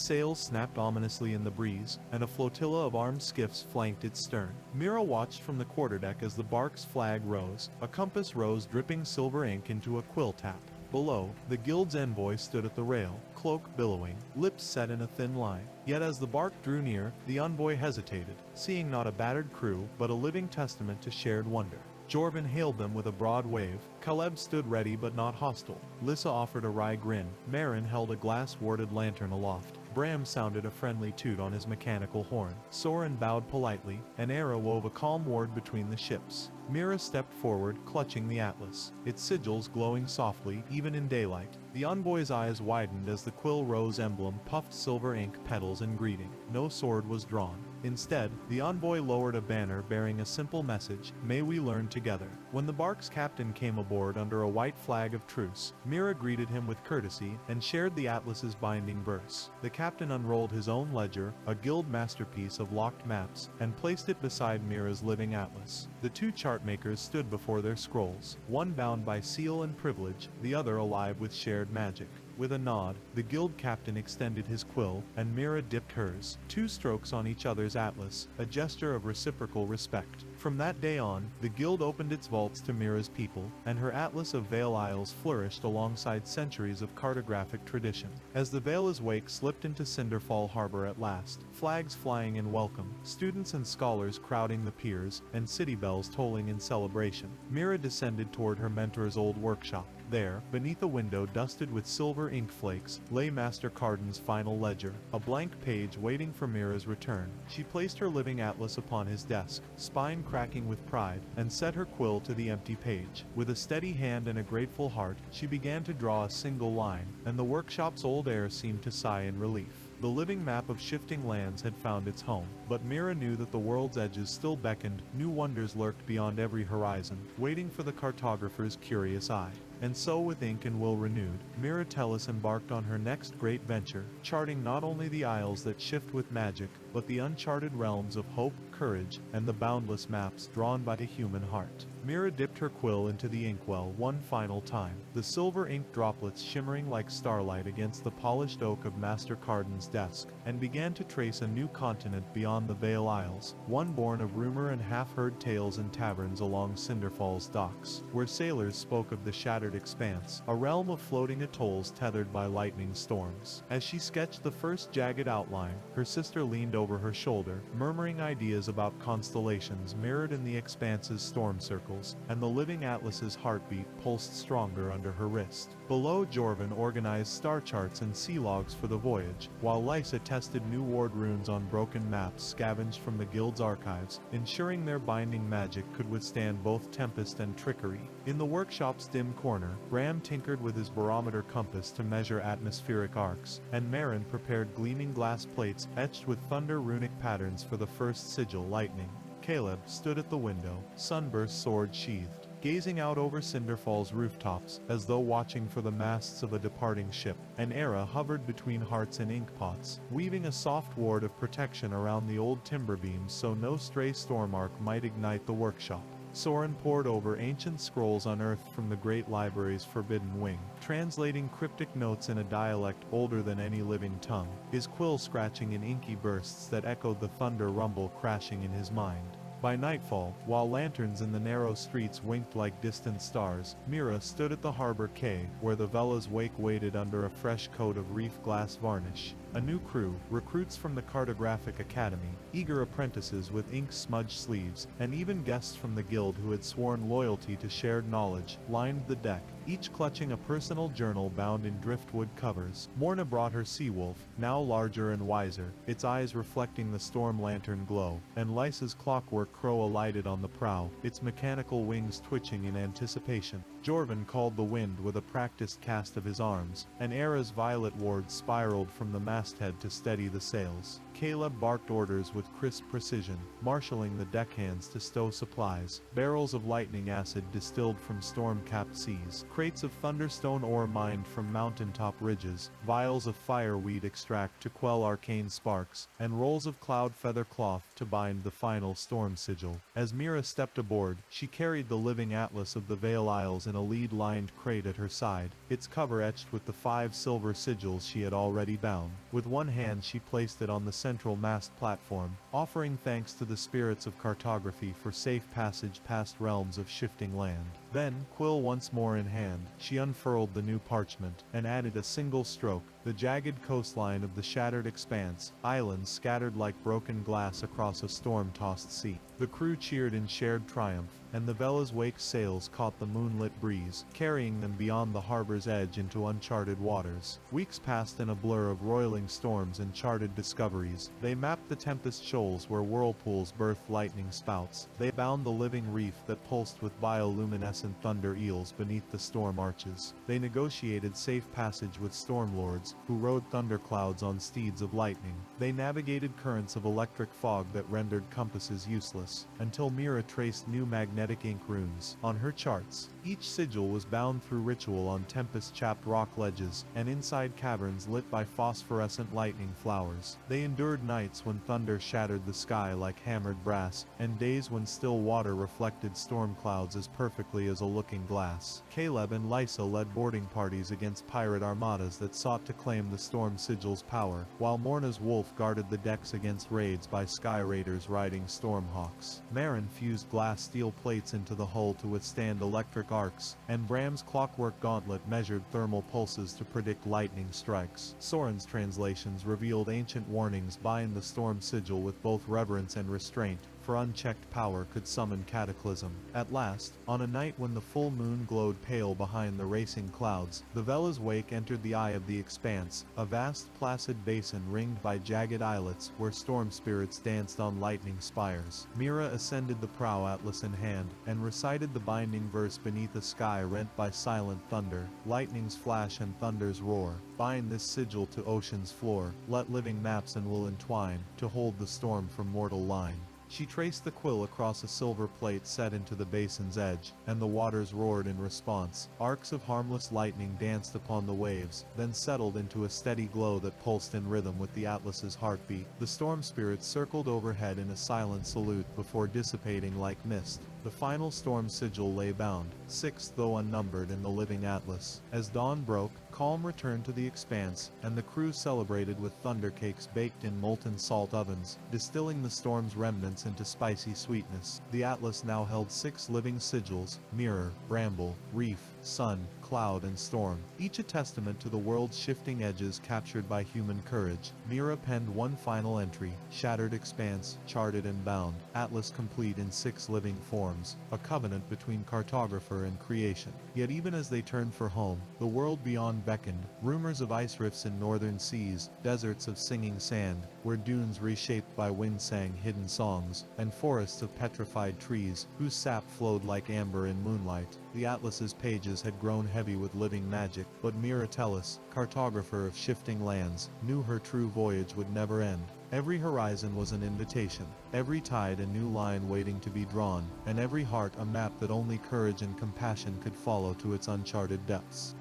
sails snapped ominously in the breeze, and a flotilla of armed skiffs flanked its stern. Mira watched from the quarterdeck as the bark's flag rose, a compass rose dripping silver ink into a quill tap. Below, the guild's envoy stood at the rail, cloak billowing, lips set in a thin line. Yet as the bark drew near, the envoy hesitated, seeing not a battered crew, but a living testament to shared wonder. Jorvin hailed them with a broad wave. Caleb stood ready but not hostile. Lissa offered a wry grin. Marin held a glass-warded lantern aloft. Bram sounded a friendly toot on his mechanical horn. Soren bowed politely, and Era wove a calm ward between the ships. Mira stepped forward, clutching the atlas, its sigils glowing softly, even in daylight. The envoy's eyes widened as the quill rose emblem puffed silver ink petals in greeting. No sword was drawn. Instead, the envoy lowered a banner bearing a simple message, "May we learn together." When the bark's captain came aboard under a white flag of truce, Mira greeted him with courtesy and shared the atlas's binding verse. The captain unrolled his own ledger, a guild masterpiece of locked maps, and placed it beside Mira's living atlas. The two chart makers stood before their scrolls, one bound by seal and privilege, the other alive with shared magic. With a nod, the guild captain extended his quill, and Mira dipped hers, 2 strokes on each other's atlas, a gesture of reciprocal respect. From that day on, the guild opened its vaults to Mira's people, and her atlas of Vale Isles flourished alongside centuries of cartographic tradition. As the Vale's wake slipped into Cinderfall Harbor at last, flags flying in welcome, students and scholars crowding the piers, and city bells tolling in celebration, Mira descended toward her mentor's old workshop. There, beneath a window dusted with silver ink flakes, lay Master Carden's final ledger, a blank page waiting for Mira's return. She placed her living atlas upon his desk, spine cracking with pride, and set her quill to the empty page. With a steady hand and a grateful heart, she began to draw a single line, and the workshop's old air seemed to sigh in relief. The living map of shifting lands had found its home, but Mira knew that the world's edges still beckoned, new wonders lurked beyond every horizon, waiting for the cartographer's curious eye. And so with ink and will renewed, Mira Tellis embarked on her next great venture, charting not only the isles that shift with magic, but the uncharted realms of hope, courage, and the boundless maps drawn by the human heart. Mira dipped her quill into the inkwell one final time, the silver ink droplets shimmering like starlight against the polished oak of Master Carden's desk, and began to trace a new continent beyond the Vale Isles, one born of rumor and half-heard tales in taverns along Cinderfall's docks, where sailors spoke of the shattered expanse, a realm of floating atolls tethered by lightning storms. As she sketched the first jagged outline, her sister leaned over her shoulder, murmuring ideas about constellations mirrored in the expanse's storm circles, and the living atlas's heartbeat pulsed stronger under her wrist. Below, Jorvin organized star charts and sea logs for the voyage, while Lysa tested new ward runes on broken maps scavenged from the guild's archives, ensuring their binding magic could withstand both tempest and trickery. In the workshop's dim corner, Bram tinkered with his barometer compass to measure atmospheric arcs, and Marin prepared gleaming glass plates etched with thunder runic patterns for the first sigil lightning. Caleb stood at the window, sunburst sword sheathed, gazing out over Cinderfall's rooftops as though watching for the masts of a departing ship. An Era hovered between hearts and ink pots, weaving a soft ward of protection around the old timber beams so no stray storm arc might ignite the workshop. Soren pored over ancient scrolls unearthed from the great library's forbidden wing, translating cryptic notes in a dialect older than any living tongue, his quill scratching in inky bursts that echoed the thunder rumble crashing in his mind. By nightfall, while lanterns in the narrow streets winked like distant stars, Mira stood at the harbor quay, where the Vela's wake waited under a fresh coat of reef glass varnish. A new crew, recruits from the Cartographic Academy, eager apprentices with ink-smudged sleeves, and even guests from the guild who had sworn loyalty to shared knowledge, lined the deck, each clutching a personal journal bound in driftwood covers. Morna brought her sea-wolf, now larger and wiser, its eyes reflecting the storm lantern glow, and Lysa's clockwork crow alighted on the prow, its mechanical wings twitching in anticipation. Jorvin called the wind with a practiced cast of his arms, and Era's violet ward spiraled from the masthead to steady the sails. Caleb barked orders with crisp precision, marshalling the deckhands to stow supplies, barrels of lightning acid distilled from storm-capped seas, crates of thunderstone ore mined from mountaintop ridges, vials of fireweed extract to quell arcane sparks, and rolls of cloud feather cloth to bind the final storm sigil. As Mira stepped aboard, she carried the living atlas of the Vale Isles in a lead-lined crate at her side, its cover etched with the 5 silver sigils she had already bound. With one hand she placed it on the central mast platform, offering thanks to the spirits of cartography for safe passage past realms of shifting land. Then, quill once more in hand, she unfurled the new parchment, and added a single stroke, the jagged coastline of the shattered expanse, islands scattered like broken glass across a storm-tossed sea. The crew cheered in shared triumph, and the Vela's wake sails caught the moonlit breeze, carrying them beyond the harbor's edge into uncharted waters. Weeks passed in a blur of roiling storms and charted discoveries. They mapped the Tempest Shoals where whirlpools birthed lightning spouts. They bound the living reef that pulsed with bioluminescent thunder eels beneath the storm arches. They negotiated safe passage with stormlords, who rode thunderclouds on steeds of lightning. They navigated currents of electric fog that rendered compasses useless, until Mira traced new magnetic ink runes on her charts. Each sigil was bound through ritual on tempest-chapped rock ledges, and inside caverns lit by phosphorescent lightning flowers. They endured nights when thunder shattered the sky like hammered brass, and days when still water reflected storm clouds as perfectly as a looking glass. Caleb and Lysa led boarding parties against pirate armadas that sought to claim the storm sigil's power, while Morna's wolf guarded the decks against raids by sky raiders riding stormhawks. Marin fused glass steel plates into the hull to withstand electric arcs, and Bram's clockwork gauntlet measured thermal pulses to predict lightning strikes. Soren's translations revealed ancient warnings bind the storm sigil with both reverence and restraint, for unchecked power could summon cataclysm. At last, on a night when the full moon glowed pale behind the racing clouds, the Vela's wake entered the eye of the expanse, a vast placid basin ringed by jagged islets where storm spirits danced on lightning spires. Mira ascended the prow atlas in hand, and recited the binding verse beneath a sky rent by silent thunder. Lightning's flash and thunder's roar. Bind this sigil to ocean's floor, let living maps and will entwine, to hold the storm from mortal line. She traced the quill across a silver plate set into the basin's edge, and the waters roared in response. Arcs of harmless lightning danced upon the waves, then settled into a steady glow that pulsed in rhythm with the atlas's heartbeat. The storm spirits circled overhead in a silent salute before dissipating like mist. The final storm sigil lay bound, sixth though unnumbered in the living atlas. As dawn broke, calm returned to the expanse, and the crew celebrated with thunder cakes baked in molten salt ovens, distilling the storm's remnants into spicy sweetness. The atlas now held 6 living sigils: mirror, bramble, reef, sun, cloud, and storm, each a testament to the world's shifting edges captured by human courage. Mira penned one final entry: shattered expanse, charted and bound, atlas complete in 6 living forms, a covenant between Cartographer and creation. Yet even as they turned for home, the world beyond beckoned. Rumors of ice rifts in northern seas, deserts of singing sand, where dunes reshaped by wind sang hidden songs, and forests of petrified trees, whose sap flowed like amber in moonlight. The atlas's pages had grown heavy with living magic, but Mira Tellus, Cartographer of shifting lands, knew her true voyage would never end. Every horizon was an invitation, every tide a new line waiting to be drawn, and every heart a map that only courage and compassion could follow to its uncharted depths.